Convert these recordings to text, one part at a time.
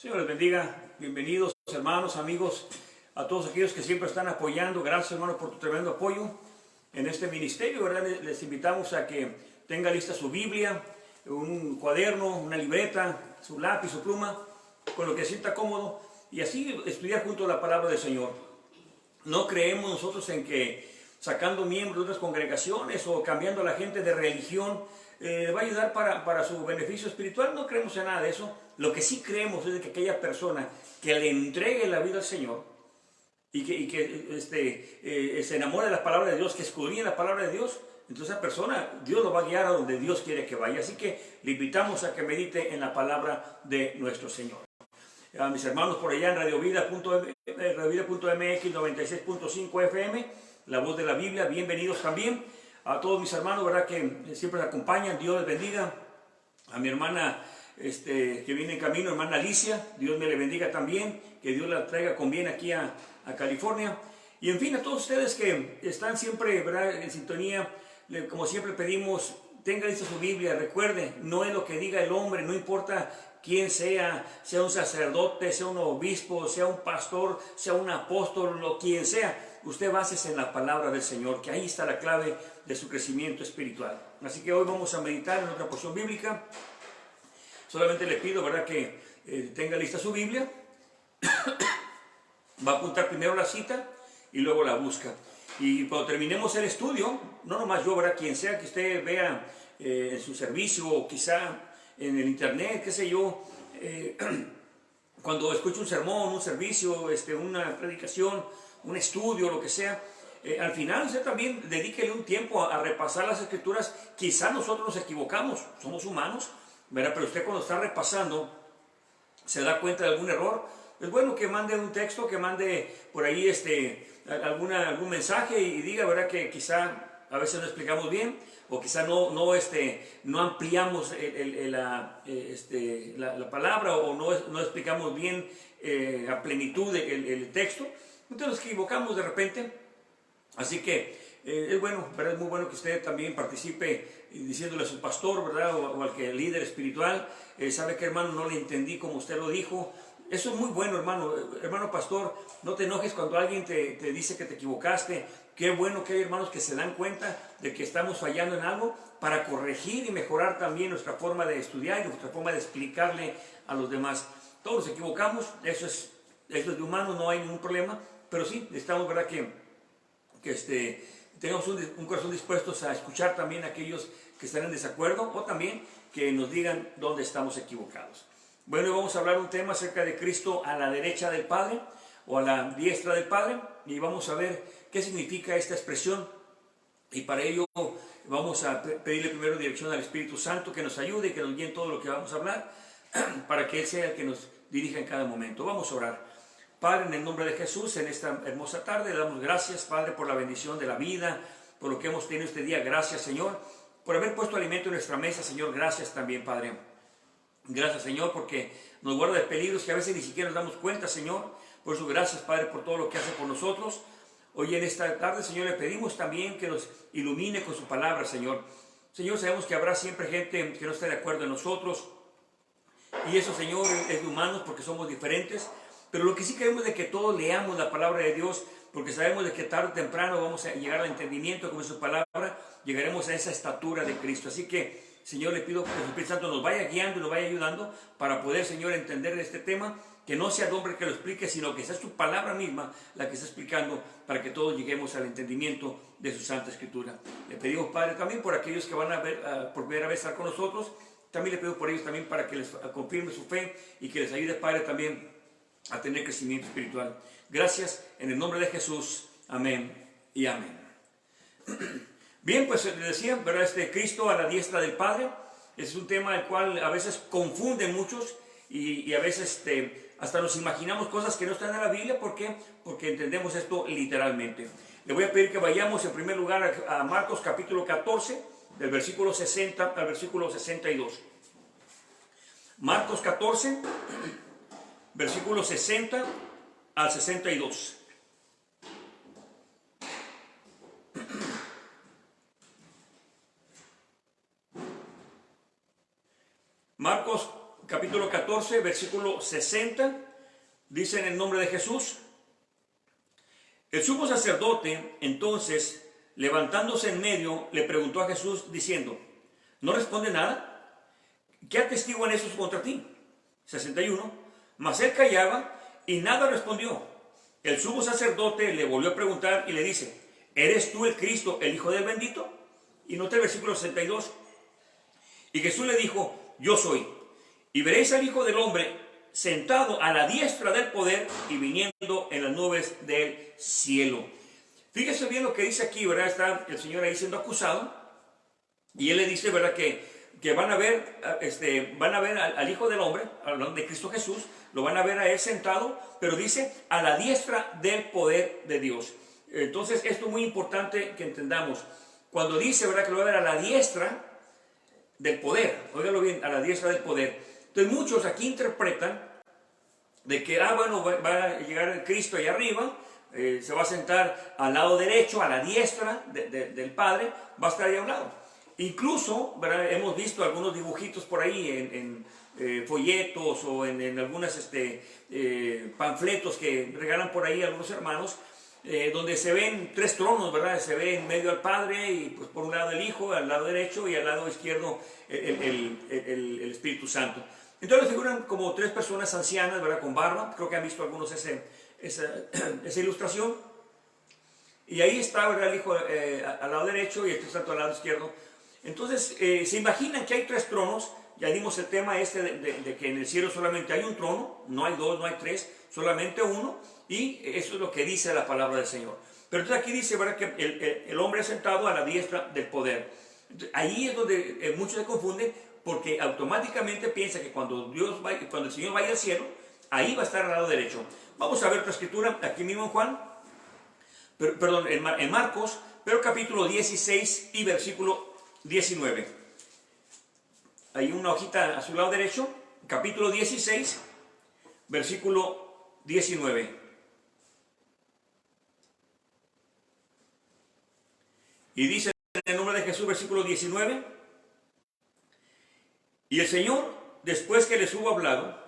Señor les bendiga, bienvenidos hermanos, amigos, a todos aquellos que siempre están apoyando. Gracias hermanos por tu tremendo apoyo en este ministerio, ¿verdad? Les invitamos a que tenga lista su Biblia, un cuaderno, una libreta, su lápiz, su pluma, con lo que sienta cómodo y así estudiar junto a la palabra del Señor. No creemos nosotros en que sacando miembros de otras congregaciones o cambiando a la gente de religión va a ayudar para su beneficio espiritual. No creemos en nada de eso. Lo que sí creemos es de que aquella persona que le entregue la vida al Señor y que se enamore de la palabra de Dios, que escudriñe la palabra de Dios, entonces esa persona, Dios lo va a guiar a donde Dios quiere que vaya. Así que le invitamos a que medite en la palabra de nuestro Señor. A mis hermanos por allá en radiovida.mx 96.5 FM, la voz de la Biblia, bienvenidos también. A todos mis hermanos, ¿verdad? Que siempre me acompañan, Dios les bendiga. A mi hermana que viene en camino, hermana Alicia, Dios me le bendiga también, que Dios la traiga con bien aquí a California. Y en fin, a todos ustedes que están siempre, ¿verdad?, en sintonía, como siempre pedimos, tenga lista su Biblia, recuerde, no es lo que diga el hombre, no importa quién sea un sacerdote, sea un obispo, sea un pastor, sea un apóstol, o quien sea, usted básese en la palabra del Señor, que ahí está la clave de su crecimiento espiritual. Así que hoy vamos a meditar en otra porción bíblica. Solamente le pido, ¿verdad?, que tenga lista su Biblia, va a apuntar primero la cita y luego la busca. Y cuando terminemos el estudio, no nomás yo, ¿verdad?, quien sea que usted vea en su servicio o quizá en el internet, qué sé yo, cuando escuche un sermón, un servicio, una predicación, un estudio, lo que sea, al final usted también dedíquele un tiempo a repasar las escrituras. Quizá nosotros nos equivocamos, somos humanos, ¿verdad? Pero usted cuando está repasando se da cuenta de algún error. Es bueno que mande un texto, que mande por ahí algún mensaje y diga, ¿verdad?, que quizá a veces no explicamos bien, o quizá no ampliamos la palabra, o no explicamos bien a plenitud el texto. Entonces nos equivocamos de repente. Así que es bueno, ¿verdad? Es muy bueno que usted también participe diciéndole a su pastor, ¿verdad?, o al que líder espiritual, sabe que, hermano, no le entendí como usted lo dijo. Eso es muy bueno, hermano pastor. No te enojes cuando alguien te dice que te equivocaste. Qué bueno que hay hermanos que se dan cuenta de que estamos fallando en algo para corregir y mejorar también nuestra forma de estudiar y nuestra forma de explicarle a los demás. Todos nos equivocamos, eso es de humano, no hay ningún problema, pero sí necesitamos, ¿verdad?, que tengamos un corazón dispuestos a escuchar también a aquellos que están en desacuerdo, o también que nos digan dónde estamos equivocados. Bueno, hoy vamos a hablar un tema acerca de Cristo a la derecha del Padre, o a la diestra del Padre, y vamos a ver qué significa esta expresión. Y para ello vamos a pedirle primero dirección al Espíritu Santo, que nos ayude y que nos guíe en todo lo que vamos a hablar, para que Él sea el que nos dirija en cada momento. Vamos a orar. Padre, en el nombre de Jesús, en esta hermosa tarde, le damos gracias, Padre, por la bendición de la vida, por lo que hemos tenido este día. Gracias, Señor, por haber puesto alimento en nuestra mesa, Señor. Gracias también, Padre. Gracias, Señor, porque nos guarda de peligros que a veces ni siquiera nos damos cuenta, Señor. Por eso, gracias, Padre, por todo lo que hace por nosotros. Hoy en esta tarde, Señor, le pedimos también que nos ilumine con su palabra, Señor. Señor, sabemos que habrá siempre gente que no esté de acuerdo en nosotros. Y eso, Señor, es de humanos porque somos diferentes. Pero lo que sí queremos es de que todos leamos la palabra de Dios, porque sabemos de que tarde o temprano vamos a llegar al entendimiento con su palabra, llegaremos a esa estatura de Cristo. Así que, Señor, le pido que el Espíritu Santo nos vaya guiando y nos vaya ayudando para poder, Señor, entender este tema, que no sea el hombre que lo explique, sino que sea su palabra misma la que está explicando, para que todos lleguemos al entendimiento de su Santa Escritura. Le pedimos, Padre, también por aquellos que van a ver por primera vez estar con nosotros, también le pido por ellos también para que les confirme su fe y que les ayude, Padre, también a tener crecimiento espiritual. Gracias en el nombre de Jesús. Amén y amén. Bien, pues les decía, ¿verdad?, Cristo a la diestra del Padre es un tema el cual a veces confunde muchos y a veces hasta nos imaginamos cosas que no están en la Biblia. ¿Por qué? Porque entendemos esto literalmente. Le voy a pedir que vayamos en primer lugar a Marcos capítulo 14, del versículo 60 al versículo 62. Marcos 14, versículos 60 al 62. Marcos capítulo 14, versículo 60, dice en el nombre de Jesús: el sumo sacerdote, entonces, levantándose en medio, le preguntó a Jesús diciendo: ¿no responde nada? ¿Qué atestiguan esos contra ti? 61. Mas él callaba y nada respondió. El sumo sacerdote le volvió a preguntar y le dice: ¿eres tú el Cristo, el Hijo del bendito? Y nota el versículo 62. Y Jesús le dijo: yo soy. Y veréis al Hijo del Hombre sentado a la diestra del poder y viniendo en las nubes del cielo. Fíjese bien lo que dice aquí, ¿verdad? Está el Señor ahí siendo acusado y él le dice, ¿verdad? Que van a ver, al Hijo del Hombre, hablando de Cristo Jesús, lo van a ver a él sentado, pero dice a la diestra del poder de Dios. Entonces esto es muy importante que entendamos. Cuando dice, ¿verdad?, que lo va a ver a la diestra del poder, óigalo bien, a la diestra del poder. Entonces muchos aquí interpretan de que, bueno, va a llegar Cristo ahí arriba, se va a sentar al lado derecho, a la diestra del Padre, va a estar ahí a un lado. Incluso, ¿verdad?, hemos visto algunos dibujitos por ahí en folletos o en algunos panfletos que regalan por ahí algunos hermanos, donde se ven tres tronos, ¿verdad? Se ve en medio al Padre y pues por un lado el Hijo, al lado derecho, y al lado izquierdo el Espíritu Santo. Entonces figuran como tres personas ancianas, ¿verdad?, con barba. Creo que han visto algunos esa ilustración. Y ahí está, ¿verdad?, el Hijo al lado derecho y el Espíritu Santo al lado izquierdo. Entonces se imaginan que hay tres tronos. Ya dimos el tema de que en el cielo solamente hay un trono, no hay dos, no hay tres, solamente uno. Y eso es lo que dice la palabra del Señor. Pero entonces aquí dice, ¿verdad?, que el hombre es sentado a la diestra del poder. Entonces, ahí es donde muchos se confunden, porque automáticamente piensa que cuando el Señor vaya al cielo, ahí va a estar al lado derecho. Vamos a ver otra escritura, aquí mismo en Juan, en Marcos, pero capítulo 16 y versículo 19. Hay una hojita a su lado derecho, capítulo 16, versículo 19. Y dice en el nombre de Jesús, versículo 19: y el Señor, después que les hubo hablado,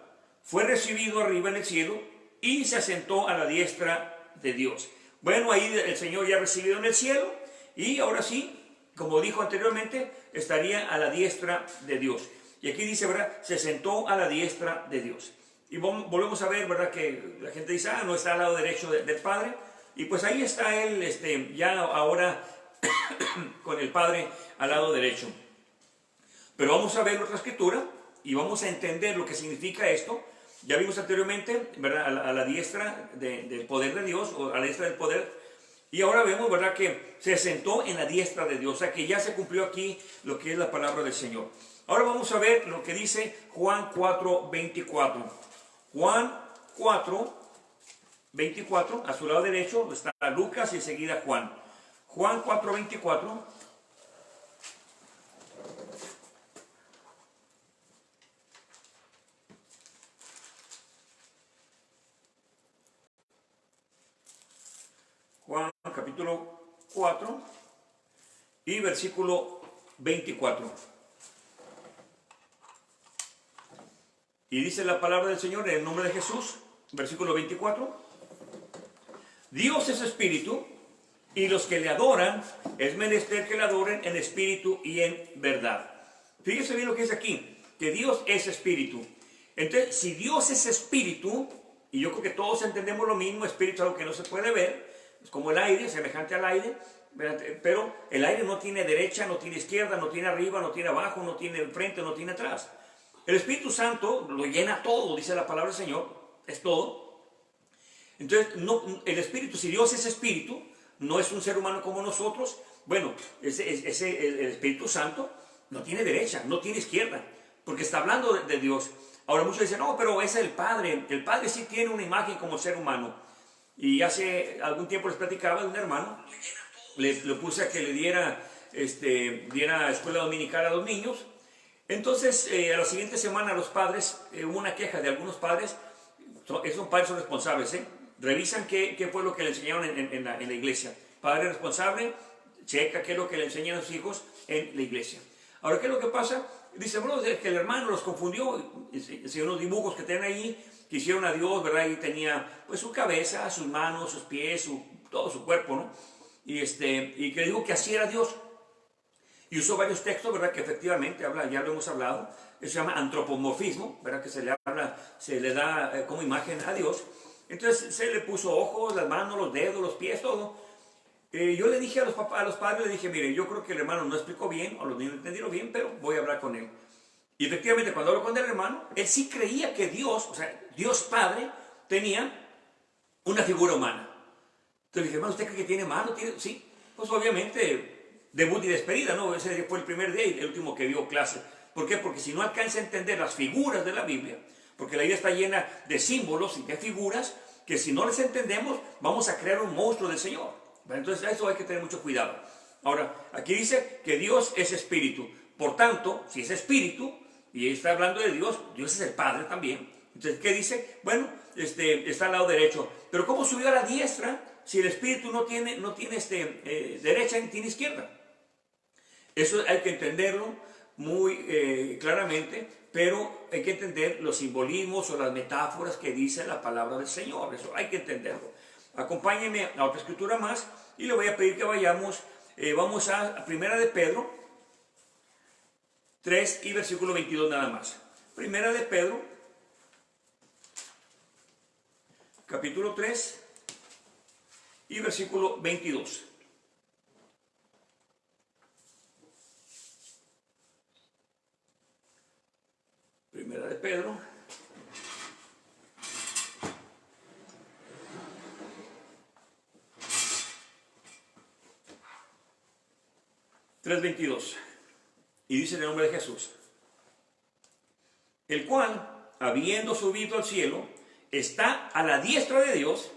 fue recibido arriba en el cielo y se asentó a la diestra de Dios. Bueno, ahí el Señor ya recibido en el cielo y ahora sí, como dijo anteriormente, estaría a la diestra de Dios. Y aquí dice, ¿verdad?, se sentó a la diestra de Dios. Y volvemos a ver, ¿verdad?, que la gente dice, no está al lado derecho del Padre. Y pues ahí está él, ya ahora con el Padre al lado derecho. Pero vamos a ver otra escritura y vamos a entender lo que significa esto. Ya vimos anteriormente, ¿verdad?, a la diestra del poder de Dios, o a la diestra del poder. Y ahora vemos, ¿verdad?, que se sentó en la diestra de Dios. O sea que ya se cumplió aquí lo que es la palabra del Señor. Ahora vamos a ver lo que dice Juan 4:24. Juan 4:24, a su lado derecho está Lucas y enseguida Juan. Juan 4:24. Juan capítulo 4 y versículo 24. Y dice la palabra del Señor en el nombre de Jesús, versículo 24: Dios es espíritu, y los que le adoran es menester que le adoren en espíritu y en verdad. Fíjese bien lo que dice aquí, que Dios es espíritu. Entonces, si Dios es espíritu, y yo creo que todos entendemos lo mismo, espíritu es algo que no se puede ver, es como el aire, semejante al aire, pero el aire no tiene derecha, no tiene izquierda, no tiene arriba, no tiene abajo, no tiene enfrente, no tiene atrás. El Espíritu Santo lo llena todo, dice la palabra del Señor, es todo. Entonces, el Espíritu, si Dios es espíritu, no es un ser humano como nosotros. Bueno, el Espíritu Santo no tiene derecha, no tiene izquierda, porque está hablando de Dios. Ahora muchos dicen, no, pero es el Padre sí tiene una imagen como ser humano. Y hace algún tiempo les platicaba de un hermano, le puse a que le diera escuela dominical a los niños. Entonces, a la siguiente semana los padres, hubo una queja de algunos padres, esos padres son responsables, revisan qué fue lo que le enseñaron en la iglesia. Padre responsable, checa qué es lo que le enseñan a sus hijos en la iglesia. Ahora, ¿qué es lo que pasa? Dice, bueno, que el hermano los confundió, hicieron unos dibujos que tienen ahí, que hicieron a Dios, ¿verdad? Y tenía pues su cabeza, sus manos, sus pies, todo su cuerpo, ¿no? Y que dijo que así era Dios. Y usó varios textos, ¿verdad? Que efectivamente habla, ya lo hemos hablado, eso se llama antropomorfismo, ¿verdad? Que se le da como imagen a Dios. Entonces se le puso ojos, las manos, los dedos, los pies, todo. Yo le dije a los padres, le dije, mire, yo creo que el hermano no explicó bien, o los niños entendieron bien, pero voy a hablar con él. Y efectivamente, cuando hablo con el hermano, él sí creía que Dios, o sea, Dios Padre, tenía una figura humana. Entonces le dije, hermano, ¿usted cree que tiene mano? Sí, pues obviamente, debut y despedida, ¿no? Ese fue el primer día y el último que dio clase. ¿Por qué? Porque si no alcanza a entender las figuras de la Biblia, porque la Biblia está llena de símbolos y de figuras, que si no les entendemos, vamos a crear un monstruo del Señor. Entonces, a eso hay que tener mucho cuidado. Ahora, aquí dice que Dios es espíritu. Por tanto, si es espíritu, y está hablando de Dios, Dios es el Padre también. Entonces, ¿qué dice? Bueno, está al lado derecho. Pero ¿cómo subió a la diestra si el espíritu no tiene derecha ni tiene izquierda? Eso hay que entenderlo muy claramente, pero hay que entender los simbolismos o las metáforas que dice la palabra del Señor. Eso hay que entenderlo. Acompáñenme a otra escritura más y le voy a pedir que vayamos a Primera de Pedro 3 y versículo 22 nada más. Primera de Pedro, capítulo 3 y versículo 22. Primera de Pedro, (3:22) y dice en el nombre de Jesús, el cual, habiendo subido al cielo, está a la diestra de Dios,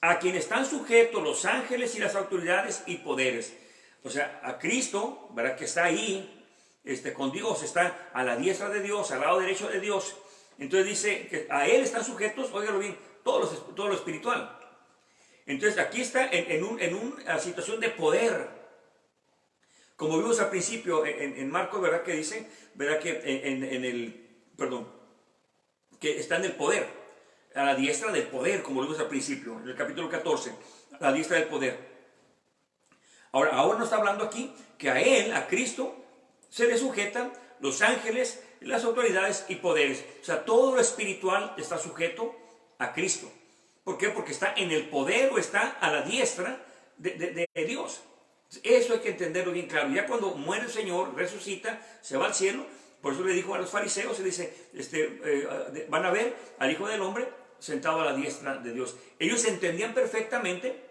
a quien están sujetos los ángeles y las autoridades y poderes. O sea, a Cristo, ¿verdad? Que está ahí, con Dios, está a la diestra de Dios, al lado derecho de Dios. Entonces dice que a Él están sujetos, óigalo bien, todo lo espiritual. Entonces aquí está en una situación de poder. Como vimos al principio en Marcos, ¿verdad? Que dice, ¿verdad? Que que está en el poder, a la diestra del poder, como vimos al principio, en el capítulo 14, a la diestra del poder. Ahora nos está hablando aquí que a Él, a Cristo, se le sujetan los ángeles, las autoridades y poderes. O sea, todo lo espiritual está sujeto a Cristo. ¿Por qué? Porque está en el poder o está a la diestra de Dios. Eso hay que entenderlo bien claro. Ya cuando muere el Señor, resucita, se va al cielo. Por eso le dijo a los fariseos, se dice, van a ver al Hijo del Hombre sentado a la diestra de Dios. Ellos entendían perfectamente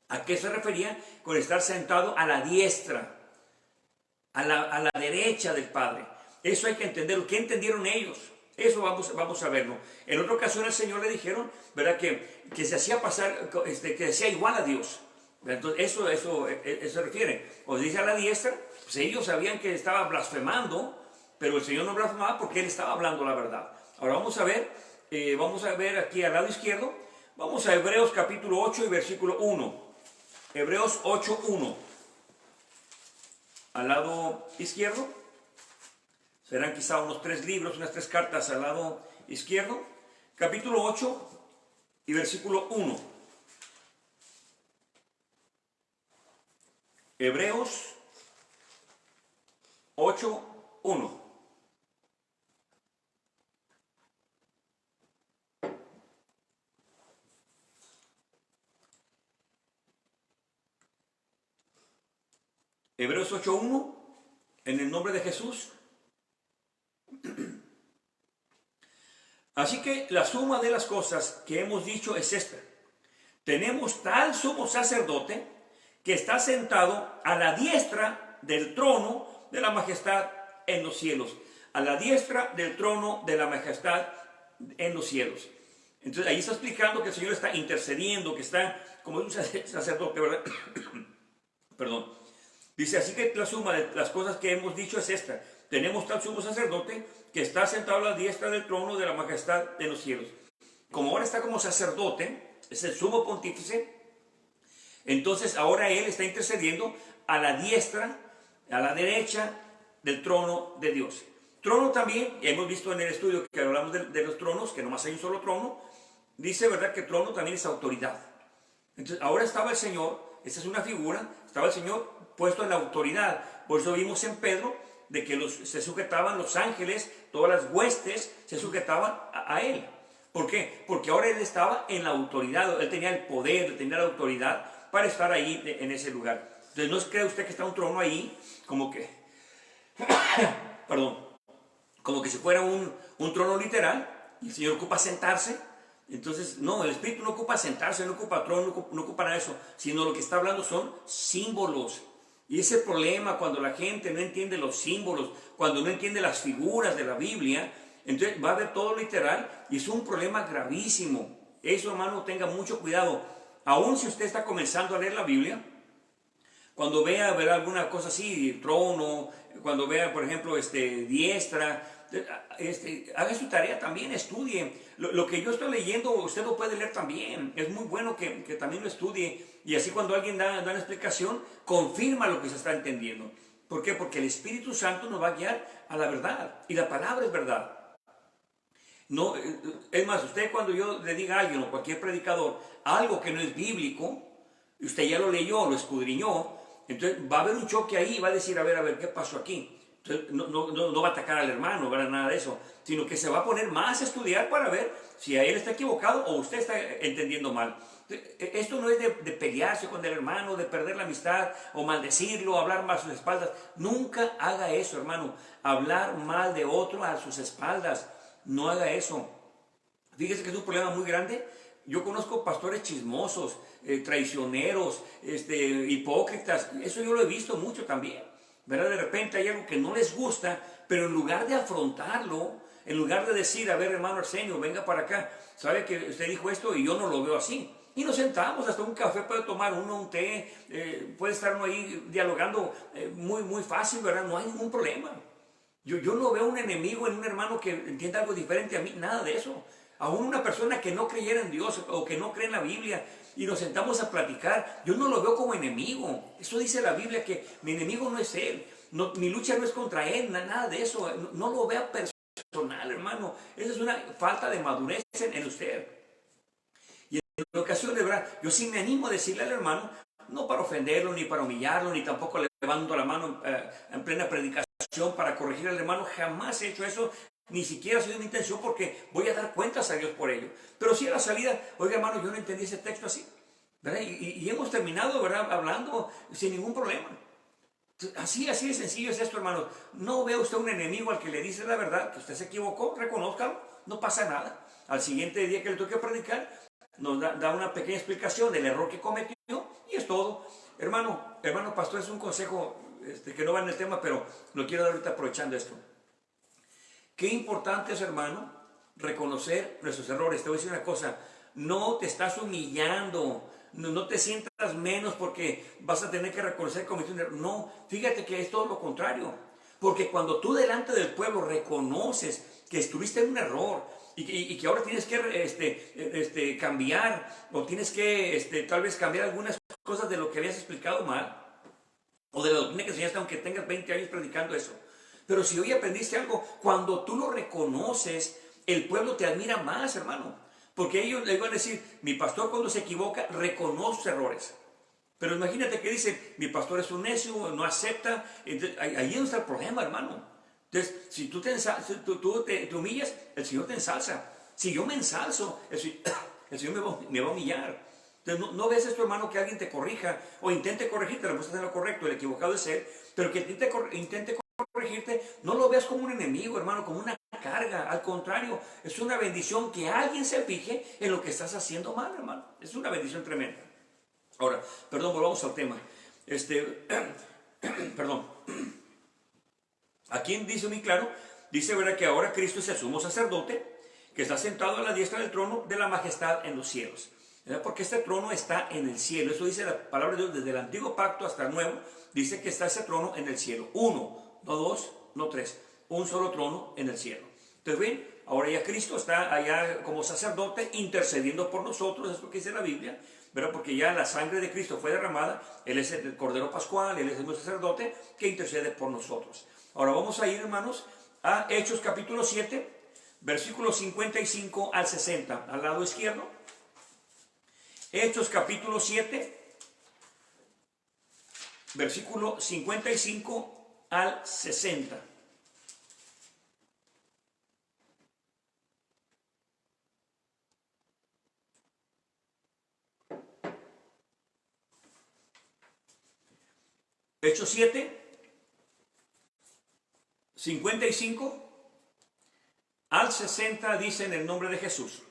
a qué se refería con estar sentado a la diestra, a la derecha del Padre. Eso hay que entenderlo. ¿Qué entendieron ellos? Eso vamos a verlo. En otra ocasión al Señor le dijeron, ¿verdad? Que se hacía pasar, que hacía igual a Dios. Entonces, eso se refiere. Cuando dice a la diestra, pues ellos sabían que estaba blasfemando, pero el Señor no blasfemaba porque Él estaba hablando la verdad. Ahora vamos a ver aquí al lado izquierdo, vamos a Hebreos capítulo 8 y versículo 1. Hebreos 8:1. Al lado izquierdo, serán quizá unos 3 libros, unas 3 cartas al lado izquierdo. Capítulo 8 y versículo 1. Hebreos 8:1. Hebreos 8:1, en el nombre de Jesús. Así que la suma de las cosas que hemos dicho es esta. Tenemos tal sumo sacerdote que está sentado a la diestra del trono de la majestad en los cielos. A la diestra del trono de la majestad en los cielos. Entonces ahí está explicando que el Señor está intercediendo, que está como un sacerdote, ¿verdad? Perdón. Dice, así que la suma de las cosas que hemos dicho es esta. Tenemos tal sumo sacerdote que está sentado a la diestra del trono de la majestad en los cielos. Como ahora está como sacerdote, es el sumo pontífice, entonces ahora Él está intercediendo a la diestra, a la derecha del trono de Dios. Trono también, hemos visto en el estudio que hablamos de los tronos, que nomás hay un solo trono, dice, ¿verdad?, que trono también es autoridad. Entonces, ahora estaba el Señor, esa es una figura, estaba el Señor puesto en la autoridad. Por eso vimos en Pedro de que se sujetaban los ángeles, todas las huestes se sujetaban a Él. ¿Por qué? Porque ahora Él estaba en la autoridad, Él tenía el poder, Él tenía la autoridad para estar ahí en ese lugar. Entonces, ¿no cree usted que está un trono ahí como que, perdón, como que si fuera un trono literal y el Señor ocupa sentarse? Entonces, no, el Espíritu no ocupa sentarse, no ocupa trono, no ocupa nada de eso, sino lo que está hablando son símbolos. Y ese problema cuando la gente no entiende los símbolos, cuando no entiende las figuras de la Biblia, entonces va a ver todo literal y es un problema gravísimo. Eso, hermano, tenga mucho cuidado. Aún si usted está comenzando a leer la Biblia, cuando vea ver alguna cosa así, trono, cuando vea, por ejemplo, diestra, haga su tarea también, estudie. Lo que yo estoy leyendo, usted lo puede leer también. Es muy bueno que también lo estudie. Y así cuando alguien da una explicación, confirma lo que se está entendiendo. ¿Por qué? Porque el Espíritu Santo nos va a guiar a la verdad. Y la palabra es verdad. No, es más, usted cuando yo le diga a alguien o cualquier predicador algo que no es bíblico, usted ya lo leyó, lo escudriñó, entonces va a haber un choque ahí y va a decir, a ver, ¿qué pasó aquí? Entonces no va a atacar al hermano, ¿verdad? Nada de eso, sino que se va a poner más a estudiar para ver si a él está equivocado o usted está entendiendo mal. Esto no es de pelearse con el hermano, de perder la amistad o maldecirlo, hablar mal a sus espaldas. Nunca haga eso, hermano, hablar mal de otro a sus espaldas. No haga eso. Fíjese que es un problema muy grande. Yo conozco pastores chismosos, traicioneros, hipócritas. Eso yo lo he visto mucho también, ¿verdad? De repente hay algo que no les gusta, pero en lugar de afrontarlo, en lugar de decir, a ver, hermano Arsenio, venga para acá, sabe que usted dijo esto y yo no lo veo así. Y nos sentamos, hasta un café puede tomar uno, un té, puede estar uno ahí dialogando muy, muy fácil, ¿verdad? No hay ningún problema. Yo no veo un enemigo en un hermano que entienda algo diferente a mí, nada de eso. Aún una persona que no creyera en Dios o que no cree en la Biblia y nos sentamos a platicar, yo no lo veo como enemigo. Eso dice la Biblia, que mi enemigo no es él, no, mi lucha no es contra él, nada de eso. No lo vea personal, hermano. Esa es una falta de madurez en usted. Y en ocasiones, ¿verdad?, yo sí me animo a decirle al hermano, no para ofenderlo, ni para humillarlo, ni tampoco levantando la mano en plena predicación para corregir al hermano. Jamás he hecho eso, ni siquiera ha sido mi intención, porque voy a dar cuentas a Dios por ello. Pero sí a la salida, oiga, hermano, yo no entendí ese texto así, ¿verdad? Y hemos terminado, ¿verdad?, hablando sin ningún problema. Así de sencillo es esto, hermano. No vea usted un enemigo al que le dice la verdad, que usted se equivocó, reconózcalo, no pasa nada. Al siguiente día que le toque predicar, nos da una pequeña explicación del error que cometió y es todo. Hermano pastor, es un consejo que no va en el tema, pero lo quiero dar ahorita aprovechando esto. Qué importante es, hermano, reconocer nuestros errores. Te voy a decir una cosa, no te estás humillando, no te sientas menos porque vas a tener que reconocer que cometiste un error. No, fíjate que es todo lo contrario. Porque cuando tú delante del pueblo reconoces que estuviste en un error y que ahora tienes que cambiar, o tienes que tal vez cambiar algunas cosas de lo que habías explicado mal, o de la doctrina que enseñaste, aunque tengas 20 años predicando eso. Pero si hoy aprendiste algo, cuando tú lo reconoces, el pueblo te admira más, hermano. Porque ellos les van a decir, mi pastor cuando se equivoca, reconoce sus errores. Pero imagínate que dicen, mi pastor es un necio, no acepta. Entonces, ahí está el problema, hermano. Entonces, si tú te humillas, el Señor te ensalza. Si yo me ensalzo, el Señor me va a humillar. Entonces, no ves esto, hermano, que alguien te corrija o intente corregirte, la cosa es lo correcto, el equivocado es él, pero que intente corregirte, no lo veas como un enemigo, hermano, como una carga. Al contrario, es una bendición que alguien se fije en lo que estás haciendo mal, hermano. Es una bendición tremenda. Ahora, perdón, volvamos al tema. Perdón. Aquí dice muy claro, dice, ¿verdad?, que ahora Cristo es el sumo sacerdote, que está sentado a la diestra del trono de la majestad en los cielos. ¿Verdad? Porque este trono está en el cielo. Eso dice la palabra de Dios desde el antiguo pacto hasta el nuevo. Dice que está ese trono en el cielo. Uno, no dos, no tres. Un solo trono en el cielo. Entonces, ven, ahora ya Cristo está allá como sacerdote intercediendo por nosotros. Es lo que dice la Biblia, ¿verdad? Porque ya la sangre de Cristo fue derramada. Él es el Cordero Pascual, Él es el nuestro sacerdote que intercede por nosotros. Ahora vamos a ir, hermanos, a Hechos capítulo 7, versículos 55 al 60, al lado izquierdo. Hechos capítulo 7, versículo 55 al 60. Hechos 7, 55 al 60 dice en el nombre de Jesús.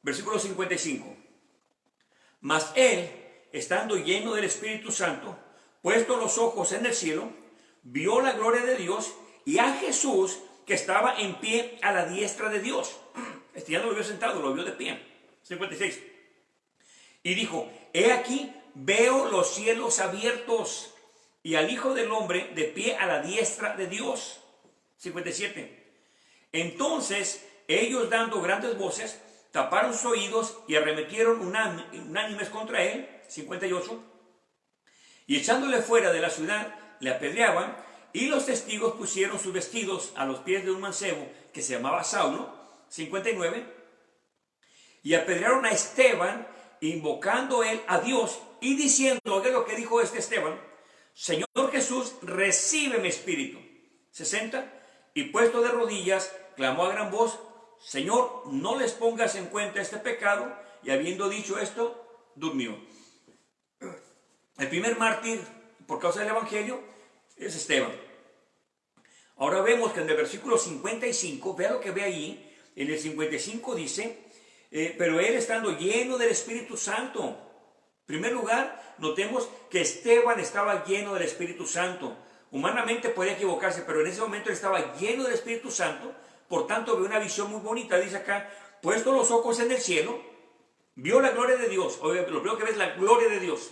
Versículo 55. Mas él, estando lleno del Espíritu Santo, puesto los ojos en el cielo, vio la gloria de Dios y a Jesús que estaba en pie a la diestra de Dios. Este ya no lo vio sentado, lo vio de pie. 56. Y dijo, he aquí, veo los cielos abiertos y al Hijo del Hombre de pie a la diestra de Dios. 57. Entonces ellos, dando grandes voces, taparon sus oídos y arremetieron unánimes contra él. 58. Y echándole fuera de la ciudad, le apedreaban, y los testigos pusieron sus vestidos a los pies de un mancebo que se llamaba Saulo. 59. Y apedrearon a Esteban, invocando él a Dios y diciendo, oiga lo que dijo este Esteban, Señor Jesús, recibe mi espíritu. 60. Y puesto de rodillas, clamó a gran voz, Señor, no les pongas en cuenta este pecado. Y habiendo dicho esto, durmió. El primer mártir por causa del Evangelio es Esteban. Ahora vemos que en el versículo 55, vea lo que ve ahí, en el 55 dice, pero él estando lleno del Espíritu Santo. En primer lugar, notemos que Esteban estaba lleno del Espíritu Santo. Humanamente podía equivocarse, pero en ese momento él estaba lleno del Espíritu Santo. Por tanto, ve una visión muy bonita. Dice acá, puesto los ojos en el cielo, vio la gloria de Dios. Lo primero que ve es la gloria de Dios.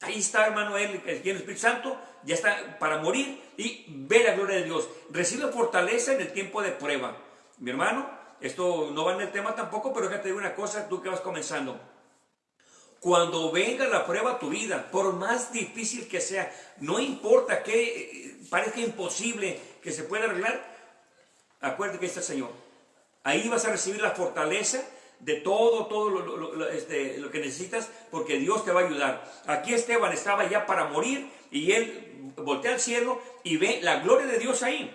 Ahí está, hermano, él, el Espíritu Santo, ya está para morir y ve la gloria de Dios. Recibe fortaleza en el tiempo de prueba. Mi hermano, esto no va en el tema tampoco, pero déjate decir una cosa, tú que vas comenzando. Cuando venga la prueba a tu vida, por más difícil que sea, no importa que parezca imposible que se pueda arreglar, acuérdate que está el Señor. Ahí vas a recibir la fortaleza de todo lo que necesitas, porque Dios te va a ayudar. Aquí Esteban estaba ya para morir y él voltea al cielo y ve la gloria de Dios ahí.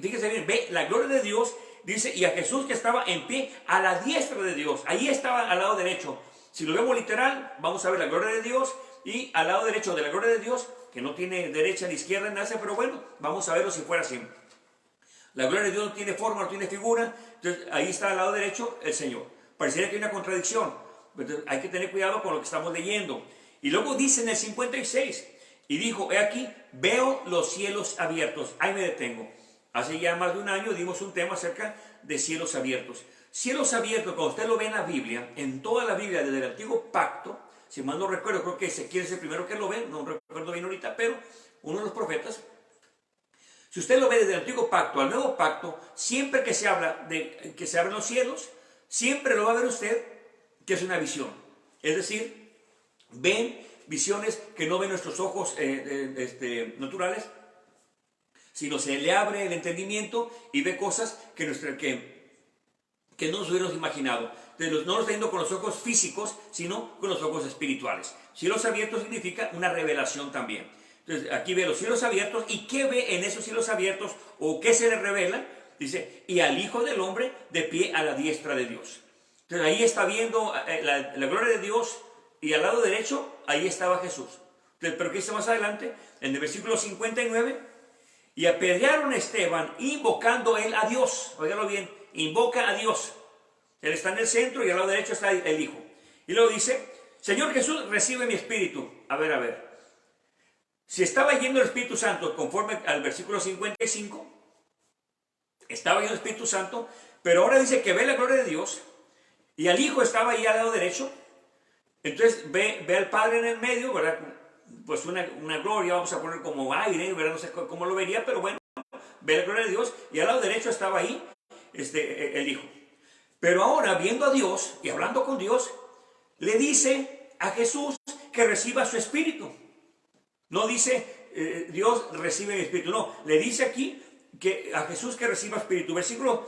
Fíjese bien, ve la gloria de Dios, dice, y a Jesús que estaba en pie a la diestra de Dios. Ahí estaba al lado derecho. Si lo vemos literal, vamos a ver la gloria de Dios y al lado derecho de la gloria de Dios, que no tiene derecha ni izquierda en nada, pero bueno, vamos a verlo si fuera así. La gloria de Dios no tiene forma, no tiene figura. Entonces ahí está al lado derecho el Señor. Parecería que hay una contradicción. Entonces, hay que tener cuidado con lo que estamos leyendo. Y luego dice en el 56, y dijo, he aquí, veo los cielos abiertos. Ahí me detengo. Hace ya más de un año dimos un tema acerca de cielos abiertos. Cielos abiertos, cuando usted lo ve en la Biblia, en toda la Biblia desde el Antiguo Pacto, si mal no recuerdo, creo que Ezequiel es el primero que lo ve, no recuerdo bien ahorita, pero uno de los profetas. Si usted lo ve desde el Antiguo Pacto al Nuevo Pacto, siempre que se habla de que se abren los cielos, siempre lo va a ver usted que es una visión. Es decir, ven visiones que no ven nuestros ojos naturales, sino se le abre el entendimiento y ve cosas que no nos hubiéramos imaginado. Entonces, no lo está viendo con los ojos físicos, sino con los ojos espirituales. Cielos abiertos significa una revelación también. Entonces, aquí ve los cielos abiertos. ¿Y qué ve en esos cielos abiertos? ¿O qué se le revela? Dice, y al Hijo del Hombre de pie a la diestra de Dios. Entonces, ahí está viendo la gloria de Dios, y al lado derecho, ahí estaba Jesús. Entonces, pero ¿qué dice más adelante? En el versículo 59, y apedrearon a Esteban, invocando él a Dios. Óigalo bien, invoca a Dios. Él está en el centro y al lado derecho está el Hijo. Y luego dice, Señor Jesús, recibe mi espíritu. A ver. Si estaba yendo el Espíritu Santo, conforme al versículo 55, estaba yendo el Espíritu Santo, pero ahora dice que ve la gloria de Dios, y al Hijo estaba ahí al lado derecho. Entonces ve al Padre en el medio, ¿verdad? Pues una gloria, vamos a poner como aire, ¿verdad? No sé cómo lo vería, pero bueno, ve la gloria de Dios, y al lado derecho estaba ahí el Hijo. Pero ahora, viendo a Dios y hablando con Dios, le dice a Jesús que reciba su espíritu. No dice, Dios recibe mi espíritu. No, le dice aquí que a Jesús que reciba espíritu. Versículo,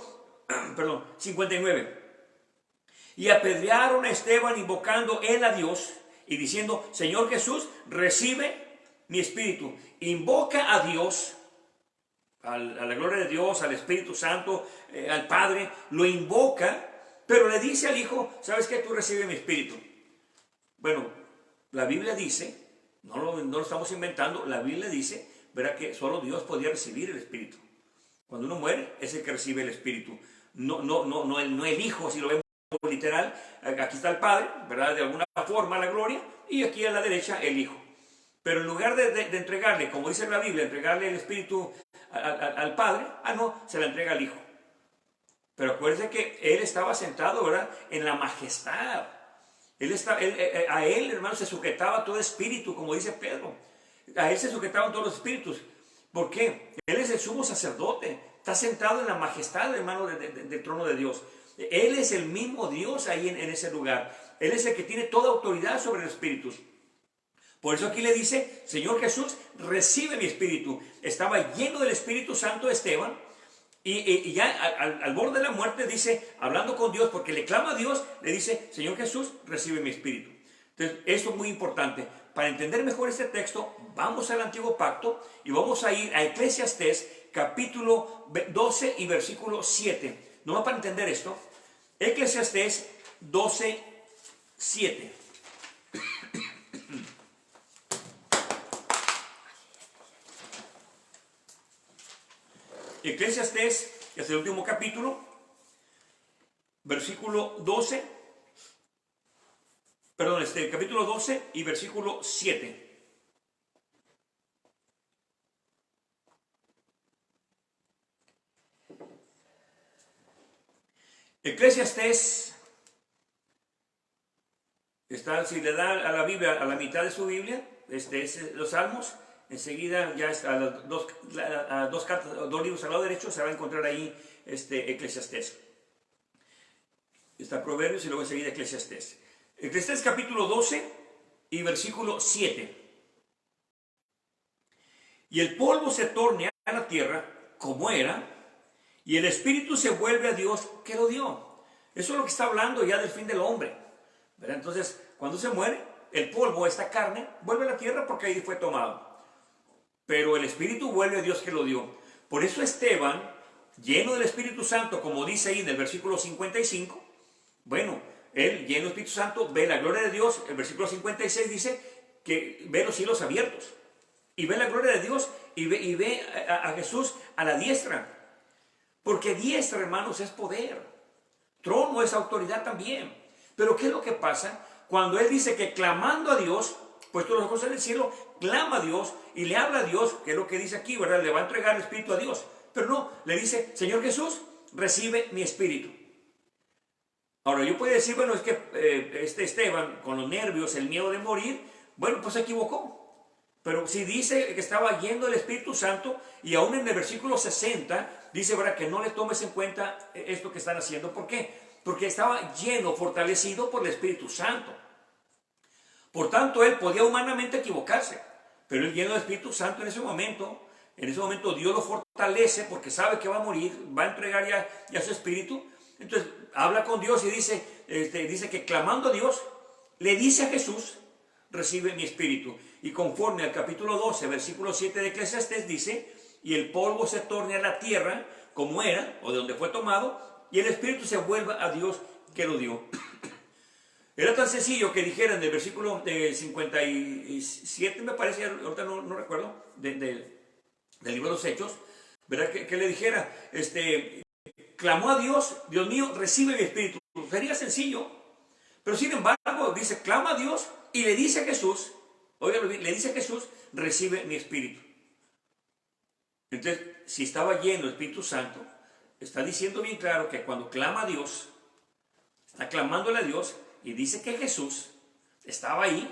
perdón, 59. Y apedrearon a Esteban invocando él a Dios y diciendo, Señor Jesús, recibe mi espíritu. Invoca a Dios, a la gloria de Dios, al Espíritu Santo, al Padre, lo invoca, pero le dice al Hijo, ¿sabes qué? Tú recibes mi espíritu. Bueno, la Biblia dice, no lo estamos inventando, la Biblia dice, verá que solo Dios podía recibir el espíritu. Cuando uno muere, es el que recibe el espíritu. No el Hijo, si lo vemos literal, aquí está el Padre, ¿verdad? De alguna forma la gloria, y aquí a la derecha el Hijo. Pero en lugar de entregarle, como dice la Biblia, entregarle el espíritu al Padre, no, se la entrega al Hijo. Pero acuérdense que Él estaba sentado, ¿verdad?, en la majestad. A Él, hermano, se sujetaba todo espíritu, como dice Pedro. A Él se sujetaban todos los espíritus. ¿Por qué? Él es el sumo sacerdote. Está sentado en la majestad, hermano, del trono de Dios. Él es el mismo Dios ahí en ese lugar. Él es el que tiene toda autoridad sobre los espíritus. Por eso aquí le dice, Señor Jesús, recibe mi espíritu. Estaba lleno del Espíritu Santo Esteban. Y ya al borde de la muerte dice, hablando con Dios, porque le clama a Dios, le dice, Señor Jesús, recibe mi espíritu. Entonces, esto es muy importante. Para entender mejor este texto, vamos al Antiguo Pacto y vamos a ir a Eclesiastés, capítulo 12 y versículo 7. ¿No va para entender esto? Eclesiastés 12, 7. Eclesiastés, que es el último capítulo, versículo 12, perdón, capítulo 12 y versículo 7. Eclesiastés, si le da a la Biblia, a la mitad de su Biblia, los Salmos, enseguida ya a dos libros al lado derecho se va a encontrar ahí Eclesiastés. Está Proverbios y luego enseguida Eclesiastés. Eclesiastés capítulo 12 y versículo 7. Y el polvo se torne a la tierra como era, y el espíritu se vuelve a Dios que lo dio. Eso es lo que está hablando ya del fin del hombre, ¿verdad? Entonces, cuando se muere, el polvo, esta carne, vuelve a la tierra porque ahí fue tomado. Pero el Espíritu vuelve a Dios que lo dio. Por eso Esteban, lleno del Espíritu Santo, como dice ahí en el versículo 55, bueno, él, lleno del Espíritu Santo, ve la gloria de Dios. El versículo 56 dice que ve los cielos abiertos. Y ve la gloria de Dios y ve a Jesús a la diestra. Porque diestra, hermanos, es poder. Trono es autoridad también. Pero ¿qué es lo que pasa? Cuando él dice que clamando a Dios, puesto los ojos en el cielo, clama a Dios y le habla a Dios, que es lo que dice aquí, ¿verdad? Le va a entregar el espíritu a Dios. Pero no, le dice, Señor Jesús, recibe mi espíritu. Ahora, yo puedo decir, bueno, es que Esteban, con los nervios, el miedo de morir, bueno, pues se equivocó. Pero si dice que estaba yendo el Espíritu Santo, y aún en el versículo 60, dice, ¿verdad?, que no le tomes en cuenta esto que están haciendo. ¿Por qué? Porque estaba lleno, fortalecido por el Espíritu Santo. Por tanto, él podía humanamente equivocarse, pero él lleno del Espíritu Santo en ese momento Dios lo fortalece porque sabe que va a morir, va a entregar ya su espíritu. Entonces habla con Dios y dice que clamando a Dios, le dice a Jesús, recibe mi espíritu. Y conforme al capítulo 12, versículo 7 de Eclesiastés dice, y el polvo se torne a la tierra como era, o de donde fue tomado, y el espíritu se vuelva a Dios que lo dio. Era tan sencillo que dijera en el versículo 57, me parece, ahorita no recuerdo, del libro de los Hechos, ¿verdad? Que le dijera, clamó a Dios, Dios mío, recibe mi espíritu. Sería sencillo, pero sin embargo dice, clama a Dios y le dice a Jesús, oigan, le dice a Jesús, recibe mi espíritu. Entonces, si estaba lleno del Espíritu Santo, está diciendo bien claro que cuando clama a Dios, está clamándole a Dios y dice que Jesús estaba ahí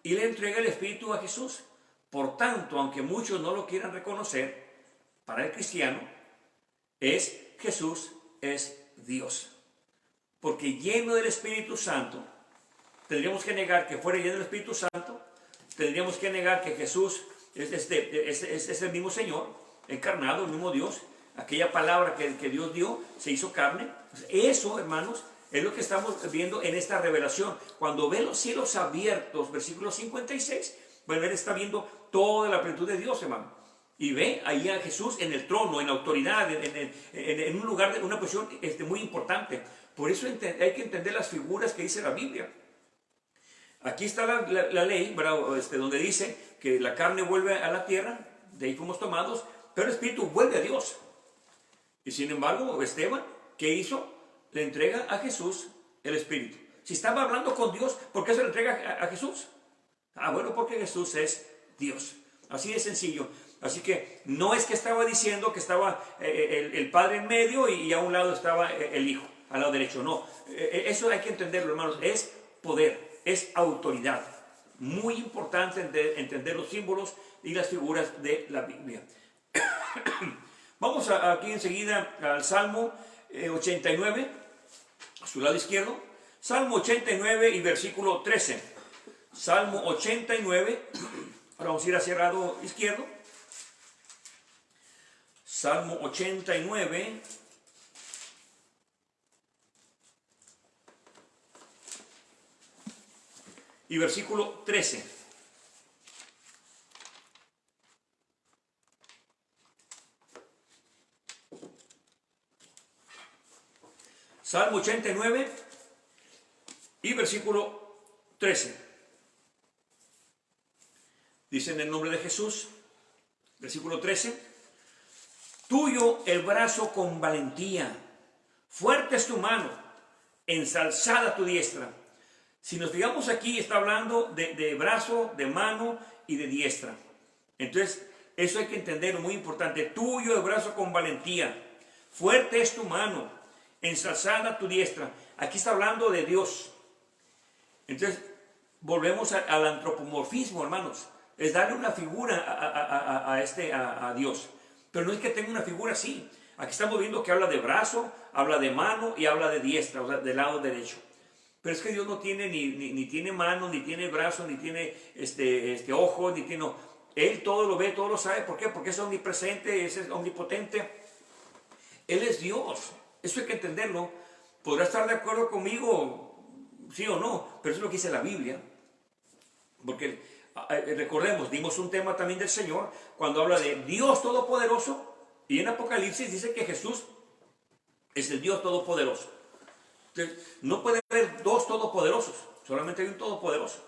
y le entrega el espíritu a Jesús. Por tanto, aunque muchos no lo quieran reconocer, para el cristiano, Jesús es Dios. Porque lleno del Espíritu Santo, tendríamos que negar que fuera lleno del Espíritu Santo, tendríamos que negar que Jesús es el mismo Señor, encarnado, el mismo Dios. Aquella palabra que Dios dio se hizo carne. Eso, hermanos, es lo que estamos viendo en esta revelación. Cuando ve los cielos abiertos, versículo 56, bueno, él está viendo toda la plenitud de Dios, hermano. Y ve ahí a Jesús en el trono, en autoridad, en un lugar, una posición muy importante. Por eso hay que entender las figuras que dice la Biblia. Aquí está la ley, ¿verdad? Donde dice que la carne vuelve a la tierra, de ahí fuimos tomados, pero el espíritu vuelve a Dios. Y sin embargo, Esteban, ¿qué hizo? Le entrega a Jesús el espíritu. Si estaba hablando con Dios, ¿por qué se lo entrega a Jesús? Bueno, porque Jesús es Dios. Así de sencillo. Así que no es que estaba diciendo que estaba el Padre en medio y a un lado estaba el Hijo, al lado derecho. No, eso hay que entenderlo, hermanos. Es poder, es autoridad. Muy importante entender los símbolos y las figuras de la Biblia. Vamos aquí enseguida al Salmo 89, a su lado izquierdo. Salmo 89 y versículo 13. Salmo 89, ahora vamos a ir hacia el lado izquierdo. Salmo 89 y versículo 13. Salmo 89 y versículo 13. Dice en el nombre de Jesús, versículo 13: tuyo el brazo con valentía, fuerte es tu mano, ensalzada tu diestra. Si nos fijamos aquí, está hablando de brazo, de mano y de diestra. Entonces, eso hay que entender, muy importante. Tuyo el brazo con valentía, fuerte es tu mano, ensalzada tu diestra. Aquí está hablando de Dios. Entonces, volvemos al antropomorfismo, hermanos. Es darle una figura a Dios. Pero no es que tenga una figura así. Aquí estamos viendo que habla de brazo, habla de mano y habla de diestra, o sea, del lado derecho. Pero es que Dios no tiene ni tiene mano, ni tiene brazo, ni tiene ojos, ni tiene... No. Él todo lo ve, todo lo sabe. ¿Por qué? Porque es omnipresente, es omnipotente. Él es Dios. Eso hay que entenderlo. Podrá estar de acuerdo conmigo, sí o no, pero eso es lo que dice la Biblia. Porque recordemos, dimos un tema también del Señor cuando habla de Dios Todopoderoso, y en Apocalipsis dice que Jesús es el Dios Todopoderoso. Entonces, no puede haber dos todopoderosos, solamente hay un todopoderoso.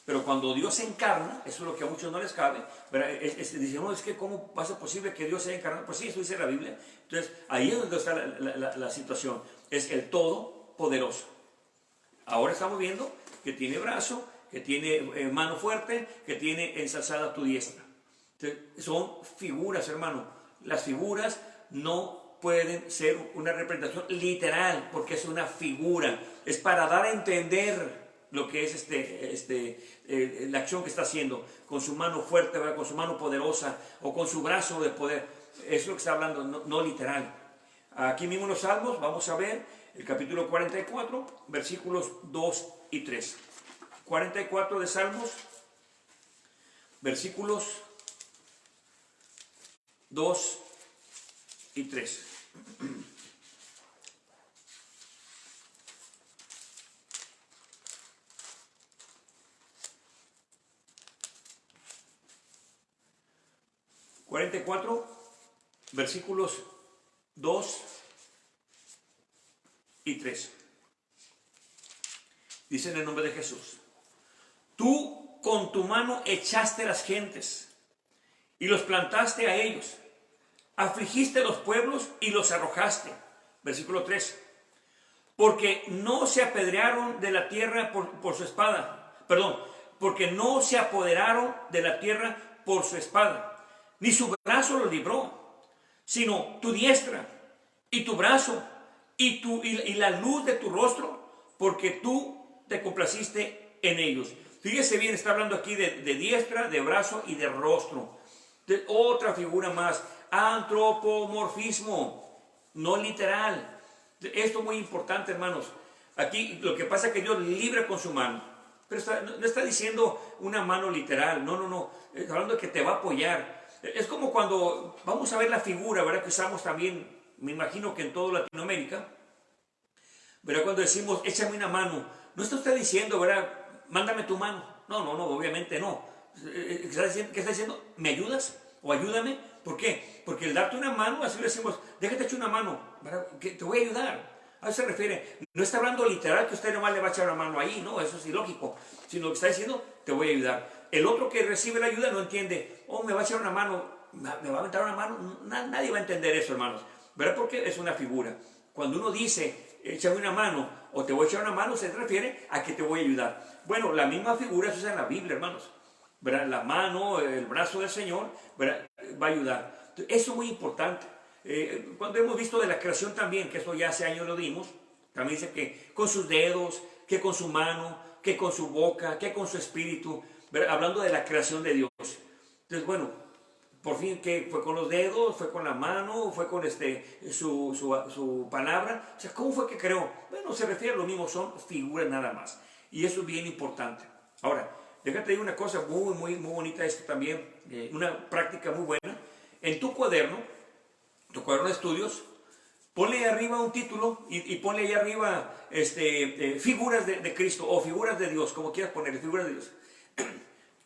Pero cuando Dios se encarna, eso es lo que a muchos no les cabe, dicen, no, es que ¿cómo va a ser posible que Dios se encarne? Pues sí, eso dice la Biblia. Entonces, ahí es donde está la situación. Es el Todopoderoso. Ahora estamos viendo que tiene brazo, que tiene mano fuerte, que tiene ensalzada tu diestra. Entonces, son figuras, hermano. Las figuras no pueden ser una representación literal, porque es una figura. Es para dar a entender lo que es la acción que está haciendo, con su mano fuerte, ¿verdad? Con su mano poderosa, o con su brazo de poder. Es lo que está hablando, no literal. Aquí mismo en los Salmos vamos a ver el capítulo 44, versículos 2 y 3. 44 de Salmos, versículos 2 y 3. Versículos 2 y 3. Dice en el nombre de Jesús: tú con tu mano echaste las gentes y los plantaste a ellos. Afligiste los pueblos y los arrojaste. Versículo 3. Porque no se apedrearon de la tierra por su espada. Perdón, porque no se apoderaron de la tierra por su espada, ni su brazo los libró, sino tu diestra y tu brazo y la luz de tu rostro, porque tú te complaciste en ellos. Fíjese bien, está hablando aquí de diestra, de brazo y de rostro. De otra figura más, antropomorfismo, no literal. Esto es muy importante, hermanos. Aquí lo que pasa es que Dios libra con su mano, pero no está diciendo una mano literal, no, está hablando de que te va a apoyar. Es como cuando vamos a ver la figura, ¿verdad? Que usamos también, me imagino que en toda Latinoamérica, ¿verdad? Cuando decimos, échame una mano, no está usted diciendo, ¿verdad? Mándame tu mano. No, obviamente no. ¿Qué está diciendo? ¿Me ayudas? ¿O ayúdame? ¿Por qué? Porque el darte una mano, así le decimos, déjate echar una mano, ¿verdad? Que te voy a ayudar. A eso se refiere. No está hablando literal que usted nomás le va a echar una mano ahí, no, eso es ilógico. Sino que está diciendo, te voy a ayudar. El otro que recibe la ayuda no entiende, oh, me va a echar una mano, me va a aventar una mano. Nadie va a entender eso, hermanos. ¿Verdad? Porque es una figura. Cuando uno dice, échame una mano o te voy a echar una mano, se refiere a que te voy a ayudar. Bueno, la misma figura se usa en la Biblia, hermanos. ¿Verdad? La mano, el brazo del Señor, ¿verdad? Va a ayudar. Entonces, eso es muy importante. Cuando hemos visto de la creación también, que eso ya hace años lo dimos, también dice que con sus dedos, que con su mano, que con su boca, que con su espíritu, ¿verdad? Hablando de la creación de Dios. Entonces, bueno, por fin, que fue con los dedos, fue con la mano, fue con su palabra. O sea, ¿cómo fue que creó? Bueno, se refiere a lo mismo, son figuras nada más. Y eso es bien importante. Ahora, déjate decir una cosa muy bonita esto también, una práctica muy buena. En tu cuaderno de estudios, ponle ahí arriba un título y ponle ahí arriba figuras de Cristo o figuras de Dios, como quieras ponerle, figuras de Dios.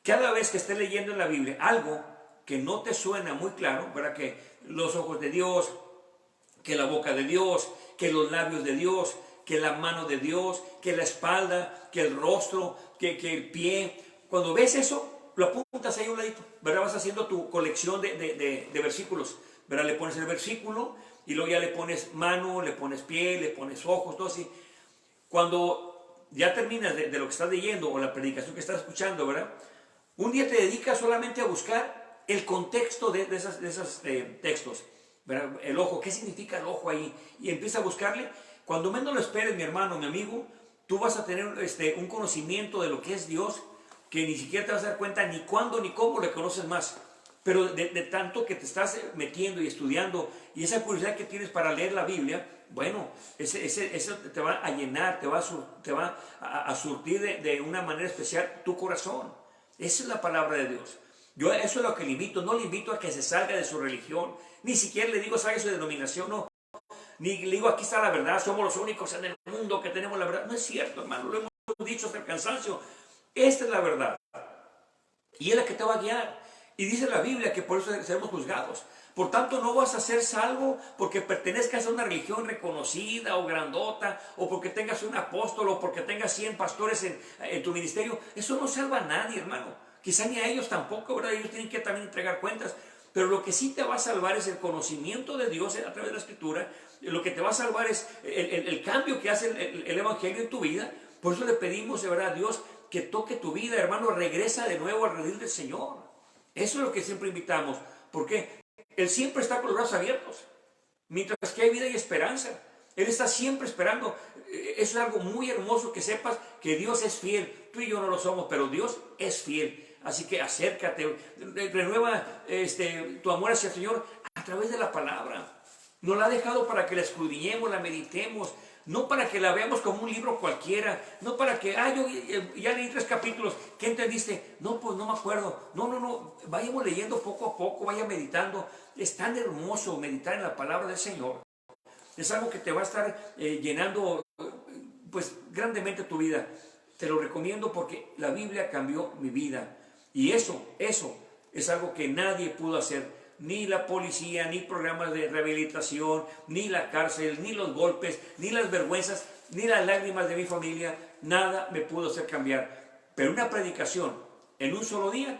Cada vez que estés leyendo en la Biblia algo que no te suena muy claro, ¿verdad? Que los ojos de Dios, que la boca de Dios, que los labios de Dios, que la mano de Dios, que la espalda, que el rostro, que el pie. Cuando ves eso, lo apuntas ahí a un ladito, ¿verdad? Vas haciendo tu colección de versículos, ¿verdad? Le pones el versículo y luego ya le pones mano, le pones pie, le pones ojos, todo así. Cuando ya terminas de lo que estás leyendo o la predicación que estás escuchando, ¿verdad? Un día te dedicas solamente a buscar el contexto de esos textos, ¿verdad? El ojo, ¿qué significa el ojo ahí? Y empieza a buscarle. Cuando menos lo esperes, mi hermano, mi amigo, tú vas a tener un conocimiento de lo que es Dios, que ni siquiera te vas a dar cuenta ni cuándo ni cómo le conoces más. Pero de tanto que te estás metiendo y estudiando, y esa curiosidad que tienes para leer la Biblia, bueno, eso te va a llenar, te va a surtir de una manera especial tu corazón. Esa es la palabra de Dios. Yo eso es lo que le invito, no le invito a que se salga de su religión, ni siquiera le digo salga de su denominación, no. Ni le digo aquí está la verdad, somos los únicos en el mundo que tenemos la verdad. No es cierto, hermano, lo hemos dicho hasta el cansancio. Esta es la verdad. Y es la que te va a guiar. Y dice la Biblia que por eso seremos juzgados. Por tanto, no vas a ser salvo porque pertenezcas a una religión reconocida o grandota, o porque tengas un apóstol, o porque tengas 100 pastores en tu ministerio. Eso no salva a nadie, hermano. Quizá ni a ellos tampoco, ¿verdad? Ellos tienen que también entregar cuentas. Pero lo que sí te va a salvar es el conocimiento de Dios a través de la Escritura. Lo que te va a salvar es el cambio que hace el Evangelio en tu vida. Por eso le pedimos, de verdad, a Dios que toque tu vida, hermano. Regresa de nuevo al redil del Señor. Eso es lo que siempre invitamos. ¿Por qué? Él siempre está con los brazos abiertos. Mientras que hay vida y esperanza. Él está siempre esperando. Eso es algo muy hermoso, que sepas que Dios es fiel. Tú y yo no lo somos, pero Dios es fiel. Así que acércate, renueva tu amor hacia el Señor a través de la palabra. Nos la ha dejado para que la escudriñemos, la meditemos, no para que la veamos como un libro cualquiera, no para que, yo ya leí 3 capítulos, ¿qué entendiste? No, pues no me acuerdo. No, vayamos leyendo poco a poco, vaya meditando. Es tan hermoso meditar en la palabra del Señor. Es algo que te va a estar llenando, pues, grandemente tu vida. Te lo recomiendo porque la Biblia cambió mi vida. Y eso es algo que nadie pudo hacer. Ni la policía, ni programas de rehabilitación, ni la cárcel, ni los golpes, ni las vergüenzas, ni las lágrimas de mi familia. Nada me pudo hacer cambiar. Pero una predicación en un solo día,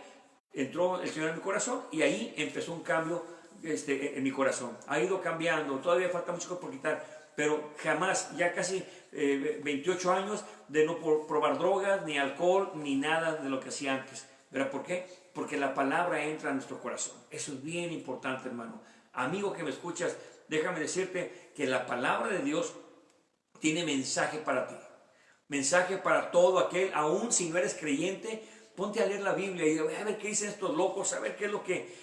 entró el Señor en mi corazón y ahí empezó un cambio en mi corazón. Ha ido cambiando, todavía falta mucho por quitar, pero jamás, ya casi 28 años de no probar drogas, ni alcohol, ni nada de lo que hacía antes. ¿Pero por qué? Porque la palabra entra en nuestro corazón. Eso es bien importante, hermano. Amigo que me escuchas, déjame decirte que la palabra de Dios tiene mensaje para ti. Mensaje para todo aquel, aún si no eres creyente, ponte a leer la Biblia y a ver qué dicen estos locos, a ver qué es lo que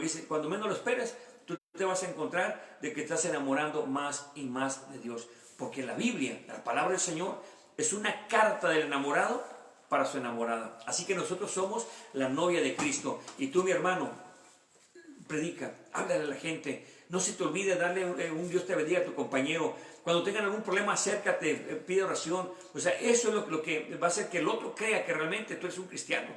dice. Cuando menos lo esperes, tú te vas a encontrar de que estás enamorando más y más de Dios. Porque la Biblia, la palabra del Señor, es una carta del enamorado para su enamorada. Así que nosotros somos la novia de Cristo. Y tú, mi hermano, predica, háblale a la gente. No se te olvide darle un Dios te bendiga a tu compañero. Cuando tengan algún problema, acércate, pide oración. O sea, eso es lo que va a hacer que el otro crea que realmente tú eres un cristiano.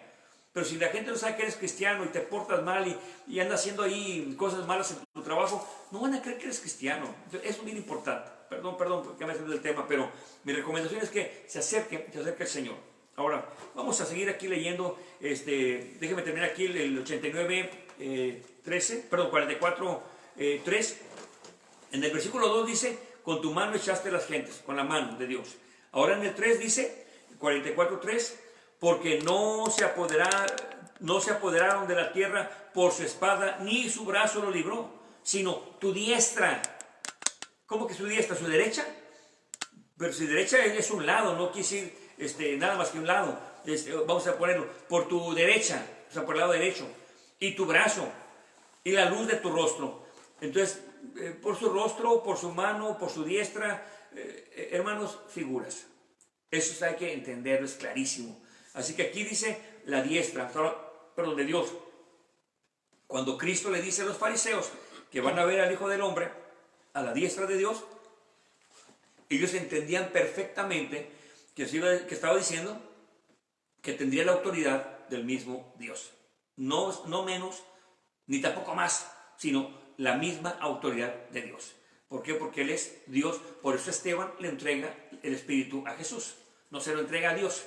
Pero si la gente no sabe que eres cristiano y te portas mal y andas haciendo ahí cosas malas en tu trabajo, no van a creer que eres cristiano. Entonces, eso es bien importante. Perdón, porque me salido del tema, pero mi recomendación es que se acerque al Señor. Ahora, vamos a seguir aquí leyendo, déjeme terminar aquí el 89, 13, perdón, 44, 3. En el versículo 2 dice, con tu mano echaste las gentes, con la mano de Dios. Ahora en el 3 dice, 44, 3, porque no se apoderaron de la tierra por su espada, ni su brazo lo libró, sino tu diestra. ¿Cómo que su diestra? ¿Su derecha? Pero su derecha es un lado, no quiere decir nada más que un lado. Vamos a ponerlo, por tu derecha, o sea, por el lado derecho, y tu brazo, y la luz de tu rostro. Entonces, por su rostro, por su mano, por su diestra, hermanos, figuras. Eso hay que entenderlo, es clarísimo. Así que aquí dice la diestra, perdón, de Dios. Cuando Cristo le dice a los fariseos que van a ver al Hijo del Hombre a la diestra de Dios, ellos entendían perfectamente que estaba diciendo que tendría la autoridad del mismo Dios. No menos, ni tampoco más, sino la misma autoridad de Dios. ¿Por qué? Porque Él es Dios. Por eso Esteban le entrega el Espíritu a Jesús. No se lo entrega a Dios.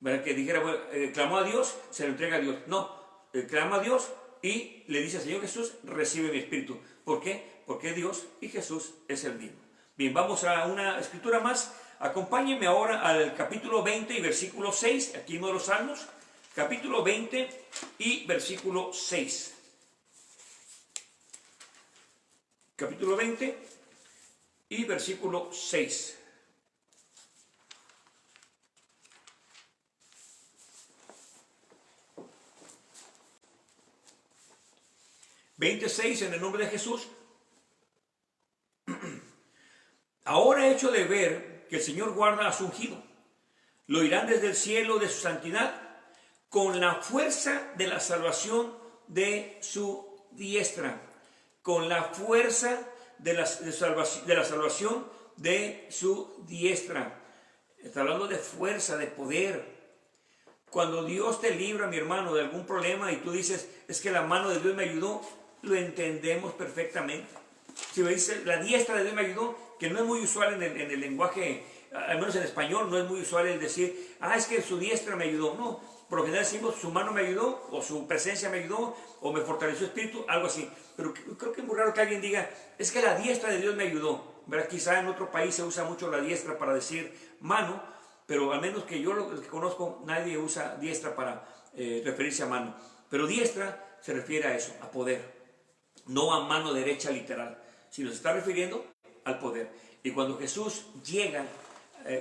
¿Verdad? Que dijera, bueno, clamó a Dios, se lo entrega a Dios. No, clama a Dios y le dice al Señor Jesús, recibe mi Espíritu. ¿Por qué? Porque Dios y Jesús es el mismo. Bien, vamos a una escritura más. Acompáñenme ahora al capítulo 20 y versículo 6, aquí en uno de los Salmos. Capítulo 20 y versículo 6. Capítulo 20 y versículo 6. En el nombre de Jesús. Ahora he hecho de ver que el Señor guarda a su ungido. Lo oirán desde el cielo de su santidad con la fuerza de la salvación de su diestra. Con la fuerza de la salvación de su diestra. Está hablando de fuerza, de poder. Cuando Dios te libra, mi hermano, de algún problema y tú dices, es que la mano de Dios me ayudó, lo entendemos perfectamente. Si me dice, la diestra de Dios me ayudó, que no es muy usual en el lenguaje, al menos en español, no es muy usual el decir, es que su diestra me ayudó. No, por lo general decimos, su mano me ayudó, o su presencia me ayudó, o me fortaleció el espíritu, algo así. Pero creo que es muy raro que alguien diga, es que la diestra de Dios me ayudó. ¿Verdad? Quizá en otro país se usa mucho la diestra para decir mano, pero al menos que yo lo que conozco, nadie usa diestra para referirse a mano. Pero diestra se refiere a eso, a poder. No a mano derecha literal, sino se está refiriendo al poder. Y cuando Jesús llega,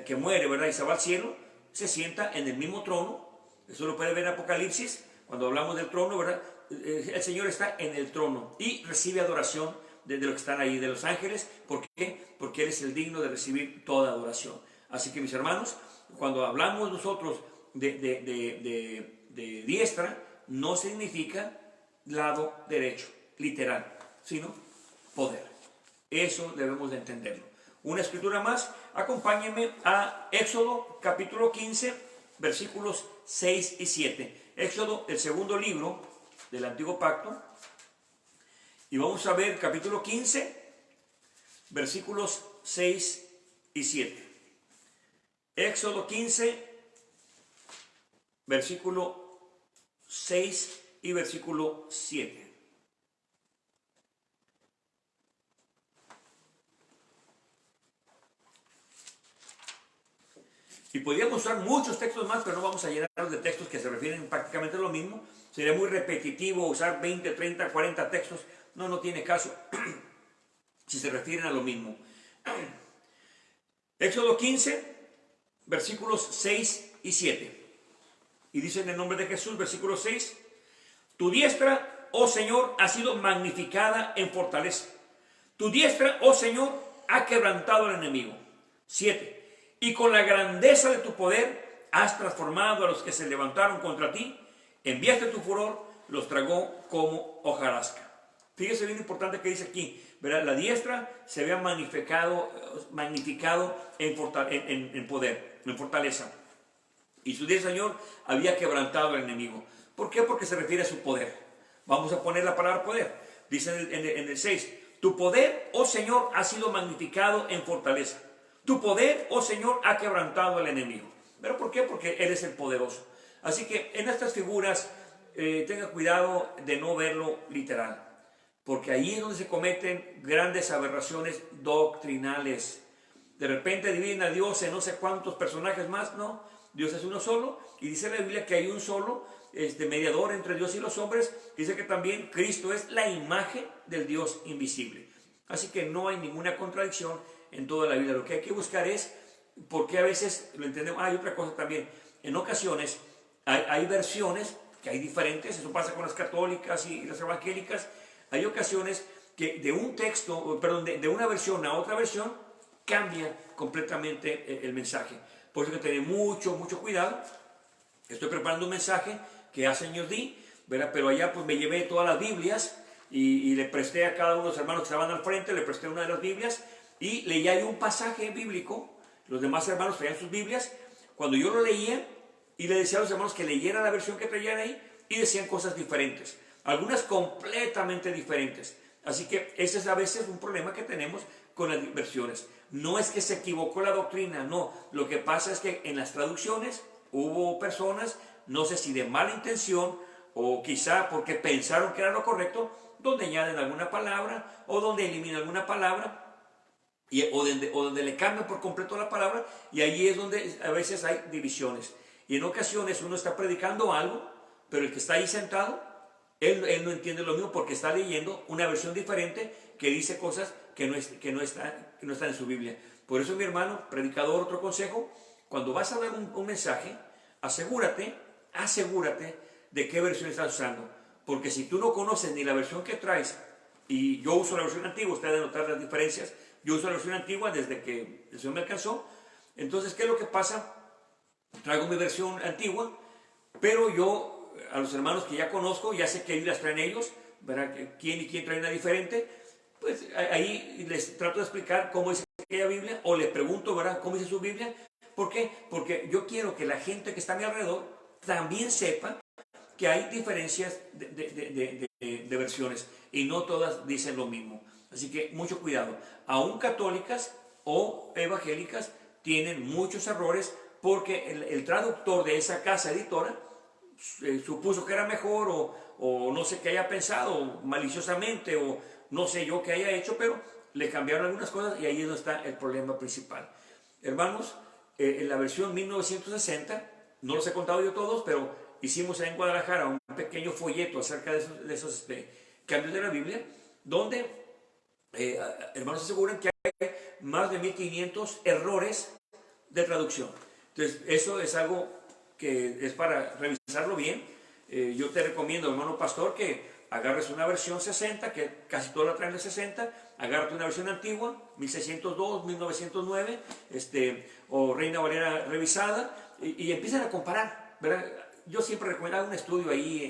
que muere, ¿verdad? Y se va al cielo, se sienta en el mismo trono. Eso lo puede ver en Apocalipsis, cuando hablamos del trono, ¿verdad? El Señor está en el trono y recibe adoración de los que están ahí, de los ángeles. ¿Por qué? Porque Él es el digno de recibir toda adoración. Así que, mis hermanos, cuando hablamos nosotros de diestra, no significa lado derecho, literal, sino poder. Eso debemos de entenderlo. Una escritura más, acompáñenme a Éxodo capítulo 15, versículos 6 y 7. Éxodo, el segundo libro del Antiguo Pacto. Y vamos a ver capítulo 15, versículos 6 y 7. Éxodo 15, versículo 6 y versículo 7. Y podríamos usar muchos textos más, pero no vamos a llenarlos de textos que se refieren prácticamente a lo mismo. Sería muy repetitivo usar 20, 30, 40 textos. No tiene caso si se refieren a lo mismo. Éxodo 15, versículos 6 y 7. Y dice en el nombre de Jesús, versículo 6, tu diestra, oh Señor, ha sido magnificada en fortaleza. Tu diestra, oh Señor, ha quebrantado al enemigo. 7. y con la grandeza de tu poder has transformado a los que se levantaron contra ti. Enviaste tu furor, los tragó como hojarasca. Fíjese bien importante que dice aquí, ¿verdad? La diestra se había magnificado en poder, en fortaleza. Y su diestra, Señor, había quebrantado al enemigo. ¿Por qué? Porque se refiere a su poder. Vamos a poner la palabra poder. Dice en el 6, tu poder, oh Señor, ha sido magnificado en fortaleza. Tu poder, oh Señor, ha quebrantado al enemigo. ¿Pero por qué? Porque Él es el poderoso. Así que en estas figuras, tenga cuidado de no verlo literal. Porque ahí es donde se cometen grandes aberraciones doctrinales. De repente dividen a Dios en no sé cuántos personajes más, ¿no? Dios es uno solo, y dice la Biblia que hay un solo mediador entre Dios y los hombres. Dice que también Cristo es la imagen del Dios invisible. Así que no hay ninguna contradicción en toda la Biblia. Lo que hay que buscar es, porque a veces lo entendemos. Hay otra cosa también, en ocasiones hay versiones que hay diferentes, eso pasa con las católicas y las evangélicas. Hay ocasiones que de un texto, perdón, de una versión a otra versión, cambia completamente el mensaje. Por eso hay que tener mucho cuidado. Estoy preparando un mensaje que hace años di, ¿verdad? Pero allá pues me llevé todas las Biblias y le presté a cada uno de los hermanos que estaban al frente, le presté una de las Biblias y leía ahí un pasaje bíblico. Los demás hermanos traían sus Biblias. Cuando yo lo leía y le decía a los hermanos que leyeran la versión que traían ahí, y decían cosas diferentes, algunas completamente diferentes. Así que ese es a veces un problema que tenemos con las versiones. No es que se equivocó la doctrina, no. Lo que pasa es que en las traducciones hubo personas, no sé si de mala intención o quizá porque pensaron que era lo correcto, donde añaden alguna palabra o donde eliminan alguna palabra, o donde le cambian por completo la palabra, y ahí es donde a veces hay divisiones. Y en ocasiones uno está predicando algo, pero el que está ahí sentado, él no entiende lo mismo porque está leyendo una versión diferente que dice cosas que no están en su Biblia. Por eso, mi hermano, predicador, otro consejo: cuando vas a dar un mensaje, asegúrate de qué versión estás usando. Porque si tú no conoces ni la versión que traes, y yo uso la versión antigua, usted debe notar las diferencias. Yo uso la versión antigua desde que el Señor me alcanzó. Entonces, ¿qué es lo que pasa? Traigo mi versión antigua, pero yo, a los hermanos que ya conozco, ya sé qué Biblias traen ellos, ¿verdad? Quién trae una diferente, pues ahí les trato de explicar cómo dice aquella Biblia, o les pregunto, ¿verdad?, cómo dice su Biblia. ¿Por qué? Porque yo quiero que la gente que está a mi alrededor también sepa que hay diferencias de versiones y no todas dicen lo mismo. Así que mucho cuidado. Aún católicas o evangélicas tienen muchos errores porque el traductor de esa casa editora supuso que era mejor, o no sé qué haya pensado maliciosamente, o no sé yo qué haya hecho, pero le cambiaron algunas cosas, y ahí es donde está el problema principal. Hermanos, en la versión 1960, no los he contado yo todos, pero hicimos en Guadalajara un pequeño folleto acerca de esos cambios de la Biblia, donde hermanos aseguran que hay más de 1500 errores de traducción. Entonces, eso es algo que es para revisarlo bien. Yo te recomiendo, hermano pastor, que agarres una versión 60, que casi todas la traen de 60, agárrate una versión antigua, 1602, 1909, o Reina Valera revisada, y empiezan a comparar, ¿verdad? Yo siempre recomiendo un estudio ahí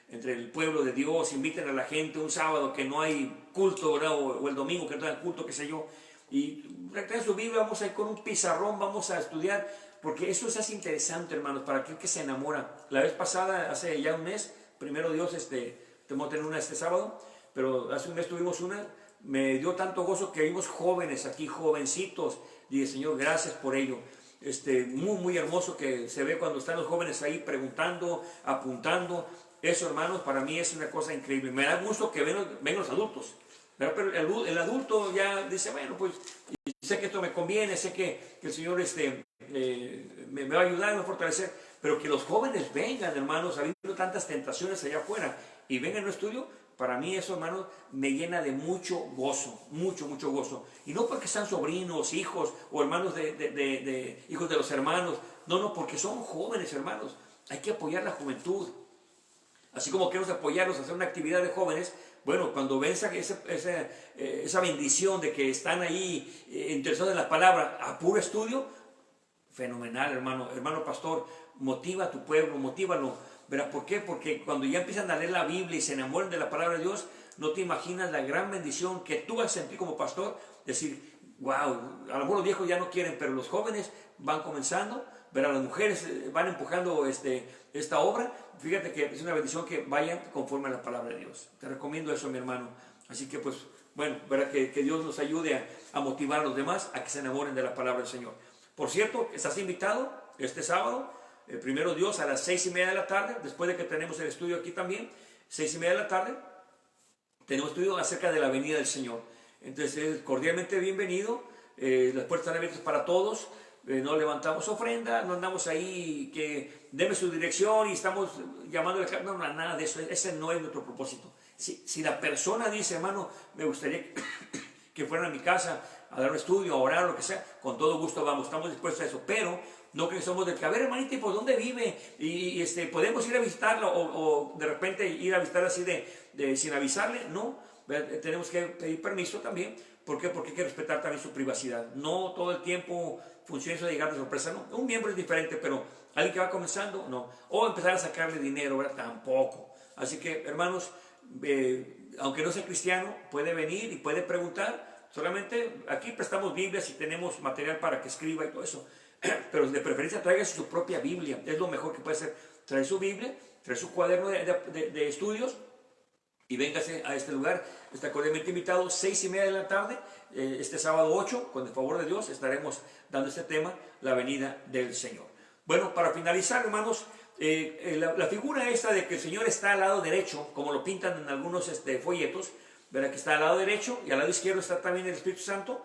entre el pueblo de Dios. Inviten a la gente un sábado que no hay culto, ¿verdad? O el domingo que no hay culto, qué sé yo, y traen su Biblia, vamos a ir con un pizarrón, vamos a estudiar, porque eso se hace interesante, hermanos, para aquel que se enamora. La vez pasada, hace ya un mes, primero Dios, tengo que tener una este sábado, pero hace un mes tuvimos una, me dio tanto gozo que vimos jóvenes aquí, jovencitos. Dije, Señor, gracias por ello. Muy hermoso que se ve cuando están los jóvenes ahí preguntando, apuntando. Eso, hermanos, para mí es una cosa increíble. Me da gusto que vengan los adultos, ¿verdad? Pero el adulto ya dice, bueno, pues sé que esto me conviene, sé que el Señor me va a ayudar, me va a fortalecer. Pero que los jóvenes vengan, hermanos, habiendo tantas tentaciones allá afuera, y vengan a un estudio, para mí eso, hermanos, me llena de mucho gozo, mucho gozo. Y no porque sean sobrinos, hijos o hermanos de hijos de los hermanos. No, porque son jóvenes, hermanos. Hay que apoyar la juventud. Así como queremos apoyarlos a hacer una actividad de jóvenes, bueno, cuando ven esa bendición de que están ahí interesados en la palabra a puro estudio, Fenomenal, hermano. Hermano pastor, motiva a tu pueblo, motívalo. ¿Verdad? ¿Por qué? Porque cuando ya empiezan a leer la Biblia y se enamoran de la palabra de Dios, no te imaginas la gran bendición que tú vas a sentir como pastor. Decir, wow, a lo mejor los viejos ya no quieren, pero los jóvenes van comenzando, ¿verdad? Las mujeres van empujando esta obra. Fíjate que es una bendición que vayan conforme a la palabra de Dios. Te recomiendo eso, mi hermano. Así que pues, bueno, ¿verdad? Que Dios nos ayude a motivar a los demás a que se enamoren de la palabra del Señor. Por cierto, estás invitado este sábado, primero Dios, a las 6:30 de la tarde, después de que tenemos el estudio aquí también, 6:30 de la tarde, tenemos estudio acerca de la venida del Señor. Entonces, cordialmente bienvenido, las puertas están abiertas para todos, no levantamos ofrenda, no andamos ahí que deme su dirección y estamos llamando, no, nada de eso, ese no es nuestro propósito. Si la persona dice, hermano, me gustaría que fueran a mi casa a dar un estudio, a orar, lo que sea, con todo gusto vamos, estamos dispuestos a eso, pero no que somos del que, a ver, hermanita, ¿y por dónde vive? Y podemos ir a visitarla o de repente ir a visitarla así sin avisarle. No, tenemos que pedir permiso también. ¿Por qué? Porque hay que respetar también su privacidad. No todo el tiempo funciona eso de llegar de sorpresa, no. Un miembro es diferente, pero alguien que va comenzando, no. O empezar a sacarle dinero, ¿verdad? Tampoco. Así que, hermanos, aunque no sea cristiano, puede venir y puede preguntar. Solamente aquí prestamos Biblias y tenemos material para que escriba y todo eso. Pero de preferencia traiga su propia Biblia. Es lo mejor que puede hacer. Trae su Biblia, trae su cuaderno de estudios y véngase a este lugar. Está cordialmente invitado, 6:30 de la tarde, este sábado 8, con el favor de Dios, estaremos dando este tema, la venida del Señor. Bueno, para finalizar, hermanos, la figura esta de que el Señor está al lado derecho, como lo pintan en algunos folletos, ¿verdad? Que está al lado derecho y al lado izquierdo está también el Espíritu Santo.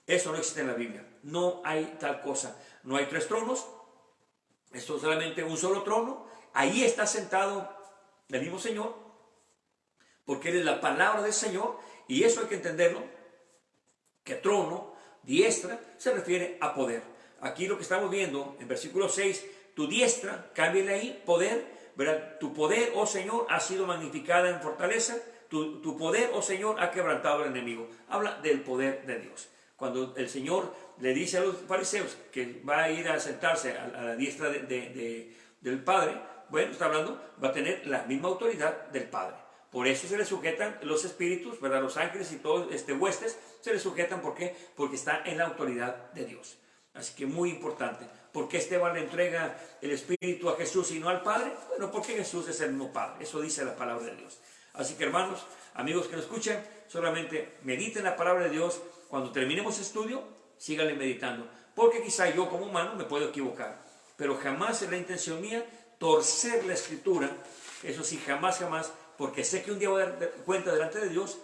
Eso no existe en la Biblia. No hay tal cosa. No hay 3 tronos. Esto es solamente un solo trono. Ahí está sentado el mismo Señor, porque Él es la palabra del Señor, y eso hay que entenderlo, que trono, diestra, se refiere a poder. Aquí lo que estamos viendo en versículo 6, tu diestra, cámbiale ahí, poder, ¿verdad? Tu poder, oh Señor, ha sido magnificada en fortaleza, tu poder, oh Señor, ha quebrantado al enemigo. Habla del poder de Dios. Cuando el Señor le dice a los fariseos que va a ir a sentarse a la diestra del Padre, bueno, está hablando, va a tener la misma autoridad del Padre. Por eso se le sujetan los espíritus, ¿verdad? Los ángeles y todos huestes se le sujetan. ¿Por qué? Porque está en la autoridad de Dios. Así que muy importante. ¿Por qué Esteban le entrega el espíritu a Jesús y no al Padre? Bueno, porque Jesús es el mismo Padre. Eso dice la palabra de Dios. Así que, hermanos, amigos que nos escuchan, solamente mediten la palabra de Dios. Cuando terminemos el estudio, síganle meditando. Porque quizá yo como humano me puedo equivocar. Pero jamás es la intención mía torcer la Escritura. Eso sí, jamás, porque sé que un día voy a dar cuenta delante de Dios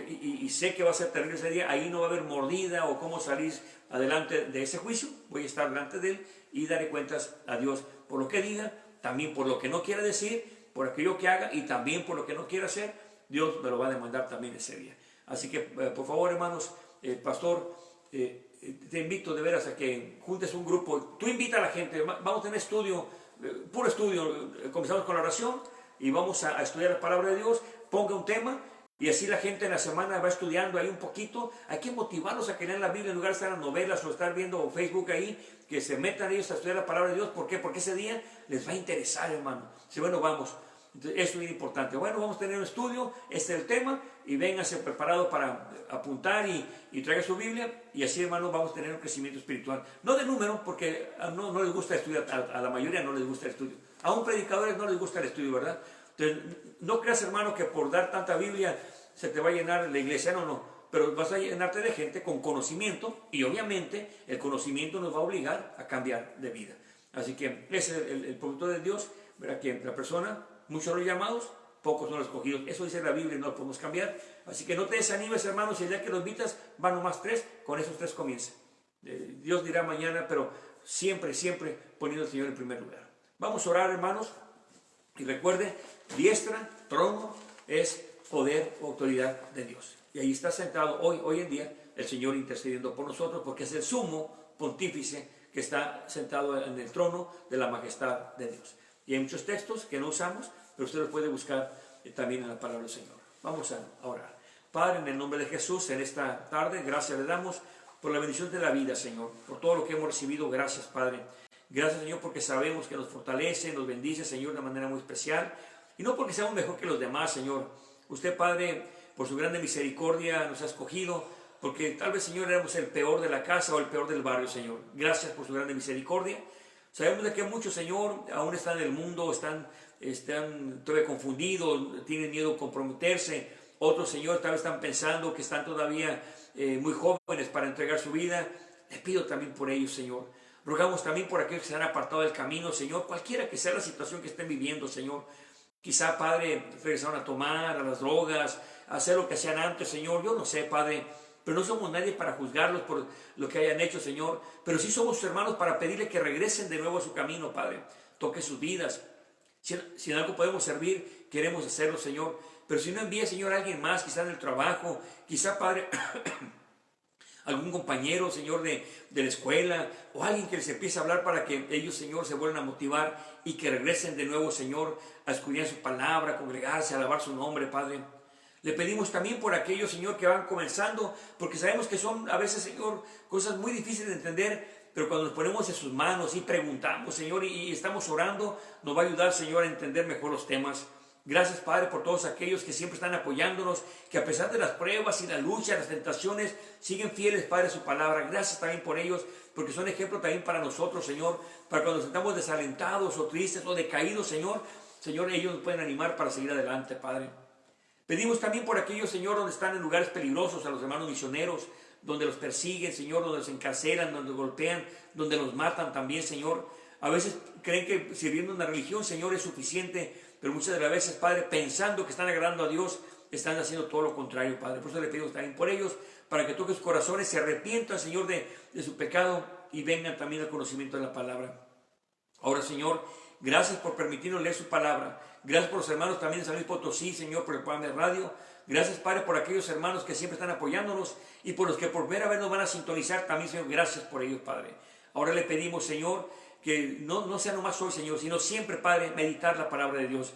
y sé que va a ser terrible ese día. Ahí no va a haber mordida o cómo salir adelante de ese juicio. Voy a estar delante de Él y daré cuentas a Dios por lo que diga, también por lo que no quiera decir, por aquello que haga y también por lo que no quiera hacer. Dios me lo va a demandar también ese día. Así que, por favor, hermanos, pastor, te invito de veras a que juntes un grupo. Tú invita a la gente. Vamos a tener estudio, puro estudio. Comenzamos con la oración y vamos a estudiar la palabra de Dios. Ponga un tema y así la gente en la semana va estudiando ahí un poquito. Hay que motivarlos a que lean la Biblia en lugar de estar en las novelas o estar viendo Facebook ahí, que se metan ellos a estudiar la palabra de Dios. ¿Por qué? Porque ese día les va a interesar, hermano. Si bueno, vamos. Entonces, eso es muy importante. Bueno, vamos a tener un estudio, este es el tema, y vénganse preparados para apuntar y traiga su Biblia, y así, hermano, vamos a tener un crecimiento espiritual. No de número, porque no les gusta estudiar, a la mayoría no les gusta el estudio. A un predicadores no les gusta el estudio, ¿verdad? Entonces, no creas, hermano, que por dar tanta Biblia se te va a llenar la iglesia, no. Pero vas a llenarte de gente con conocimiento, y obviamente el conocimiento nos va a obligar a cambiar de vida. Así que ese es el producto de Dios, ¿verdad? Que la persona, muchos son los llamados, pocos son los escogidos. Eso dice la Biblia y no lo podemos cambiar. Así que no te desanimes, hermanos, si el día que los invitas van nomás 3, con esos 3 comienza. Dios dirá mañana, pero siempre poniendo al Señor en primer lugar. Vamos a orar, hermanos, y recuerde, diestra, trono, es poder o autoridad de Dios. Y ahí está sentado hoy en día el Señor intercediendo por nosotros, porque es el sumo pontífice que está sentado en el trono de la majestad de Dios. Y hay muchos textos que no usamos, pero usted los puede buscar también en la palabra del Señor. Vamos a orar. Padre, en el nombre de Jesús, en esta tarde, gracias le damos por la bendición de la vida, Señor, por todo lo que hemos recibido. Gracias, Padre. Gracias, Señor, porque sabemos que nos fortalece, nos bendice, Señor, de manera muy especial. Y no porque seamos mejor que los demás, Señor. Usted, Padre, por su grande misericordia nos ha escogido, porque tal vez, Señor, éramos el peor de la casa o el peor del barrio, Señor. Gracias por su grande misericordia. Sabemos de que muchos, Señor, aún están en el mundo, están todavía confundidos, tienen miedo a comprometerse. Otros, Señor, tal vez están pensando que están todavía muy jóvenes para entregar su vida. Le pido también por ellos, Señor. Rogamos también por aquellos que se han apartado del camino, Señor, cualquiera que sea la situación que estén viviendo, Señor. Quizá, Padre, regresaron a tomar, a las drogas, a hacer lo que hacían antes, Señor. Yo no sé, Padre, pero no somos nadie para juzgarlos por lo que hayan hecho, Señor. Pero sí somos sus hermanos para pedirle que regresen de nuevo a su camino, Padre. Toque sus vidas. Si en algo podemos servir, queremos hacerlo, Señor. Pero si no envía, Señor, a alguien más, quizá en el trabajo, quizá, Padre, algún compañero, Señor, de la escuela, o alguien que les empiece a hablar para que ellos, Señor, se vuelvan a motivar y que regresen de nuevo, Señor, a escudriñar su palabra, a congregarse, a alabar su nombre, Padre. Le pedimos también por aquellos, Señor, que van comenzando, porque sabemos que son a veces, Señor, cosas muy difíciles de entender, pero cuando nos ponemos en sus manos y preguntamos, Señor, y estamos orando, nos va a ayudar, Señor, a entender mejor los temas. Gracias, Padre, por todos aquellos que siempre están apoyándonos, que a pesar de las pruebas y la lucha, las tentaciones, siguen fieles, Padre, a su palabra. Gracias también por ellos, porque son ejemplo también para nosotros, Señor, para cuando nos sentamos desalentados o tristes o decaídos, Señor, ellos nos pueden animar para seguir adelante, Padre. Pedimos también por aquellos, Señor, donde están en lugares peligrosos, a los hermanos misioneros, donde los persiguen, Señor, donde los encarcelan, donde los golpean, donde los matan también, Señor. A veces creen que sirviendo una religión, Señor, es suficiente, pero muchas de las veces, Padre, pensando que están agradando a Dios, están haciendo todo lo contrario, Padre. Por eso le pedimos también por ellos, para que toque sus corazones, se arrepientan, Señor, de su pecado y vengan también al conocimiento de la palabra. Ahora, Señor, gracias por permitirnos leer su palabra. Gracias por los hermanos también de San Luis Potosí, Señor, por el programa de radio. Gracias, Padre, por aquellos hermanos que siempre están apoyándonos y por los que por primera vez nos van a sintonizar también, Señor. Gracias por ellos, Padre. Ahora le pedimos, Señor, que no sea nomás hoy, Señor, sino siempre, Padre, meditar la palabra de Dios.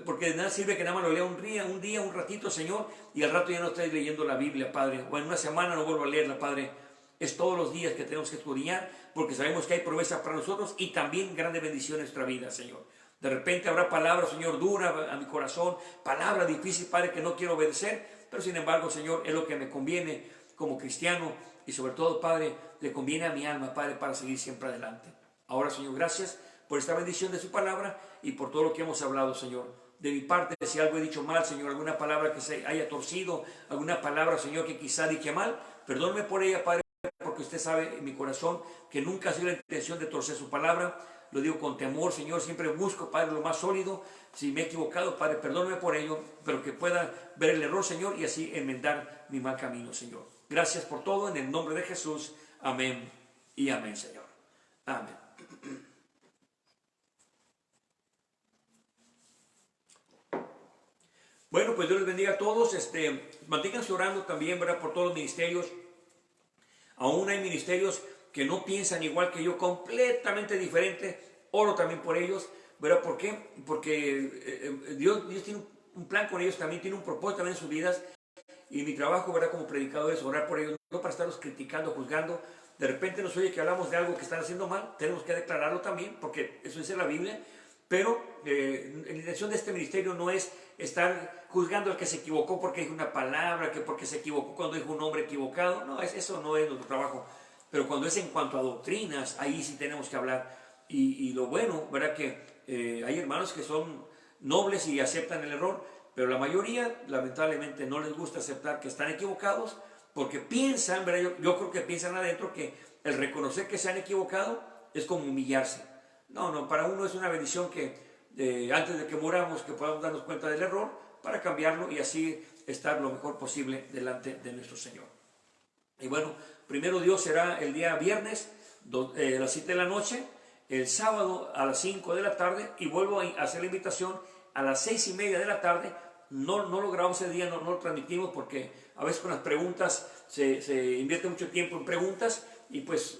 Porque de nada sirve que nada más lo lea un ratito, Señor, y al rato ya no estés leyendo la Biblia, Padre. O en una semana no vuelvo a leerla, Padre. Es todos los días que tenemos que escudriñar, porque sabemos que hay promesa para nosotros y también grande bendición en nuestra vida, Señor. De repente habrá palabras, Señor, dura a mi corazón, palabra difícil, Padre, que no quiero obedecer, pero sin embargo, Señor, es lo que me conviene como cristiano y sobre todo, Padre, le conviene a mi alma, Padre, para seguir siempre adelante. Ahora, Señor, gracias por esta bendición de su palabra y por todo lo que hemos hablado, Señor. De mi parte, si algo he dicho mal, Señor, alguna palabra que se haya torcido, alguna palabra, Señor, que quizá dije mal, perdóneme por ella, Padre, porque usted sabe en mi corazón que nunca ha sido la intención de torcer su palabra. Lo digo con temor, Señor, siempre busco, Padre, lo más sólido. Si me he equivocado, Padre, perdóname por ello, pero que pueda ver el error, Señor, y así enmendar mi mal camino, Señor. Gracias por todo, en el nombre de Jesús. Amén y amén, Señor. Amén. Bueno, pues Dios les bendiga a todos. Manténganse orando también, ¿verdad?, por todos los ministerios. Aún hay ministerios que no piensan igual que yo, completamente diferente. Oro también por ellos, ¿verdad? ¿Por qué? Porque Dios tiene un plan con ellos, también tiene un propósito también en sus vidas. Y mi trabajo, ¿verdad?, como predicador es orar por ellos, no para estarlos criticando, juzgando. De repente nos oye que hablamos de algo que están haciendo mal, tenemos que declararlo también, porque eso dice la Biblia. Pero la intención de este ministerio no es estar juzgando al que se equivocó porque dijo una palabra, que porque se equivocó cuando dijo un nombre equivocado. No, eso no es nuestro trabajo. Pero cuando es en cuanto a doctrinas, ahí sí tenemos que hablar. Y lo bueno, ¿verdad?, que hay hermanos que son nobles y aceptan el error, pero la mayoría, lamentablemente, no les gusta aceptar que están equivocados porque piensan, ¿verdad? Yo creo que piensan adentro que el reconocer que se han equivocado es como humillarse. No, para uno es una bendición que antes de que muramos, que podamos darnos cuenta del error para cambiarlo y así estar lo mejor posible delante de nuestro Señor. Y bueno, primero Dios será el día viernes a las 7 de la noche, el sábado a las 5 de la tarde y vuelvo a hacer la invitación a las 6:30 de la tarde. No lo grabamos ese día, no lo transmitimos porque a veces con las preguntas se invierte mucho tiempo en preguntas y pues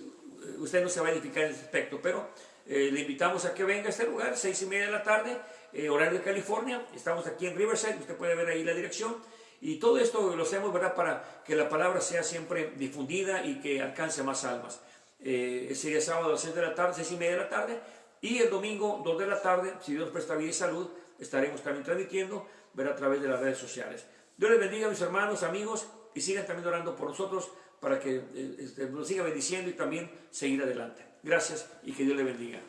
usted no se va a edificar en ese aspecto, pero le invitamos a que venga a este lugar, 6:30 de la tarde, horario de California. Estamos aquí en Riverside, usted puede ver ahí la dirección. Y todo esto lo hacemos, ¿verdad?, para que la palabra sea siempre difundida y que alcance más almas. Ese día sábado a las 6 de la tarde, 6:30 de la tarde, y el domingo 2 de la tarde, si Dios presta vida y salud, estaremos también transmitiendo, ¿verdad?, a través de las redes sociales. Dios les bendiga, mis hermanos, amigos, y sigan también orando por nosotros para que nos siga bendiciendo y también seguir adelante. Gracias y que Dios les bendiga.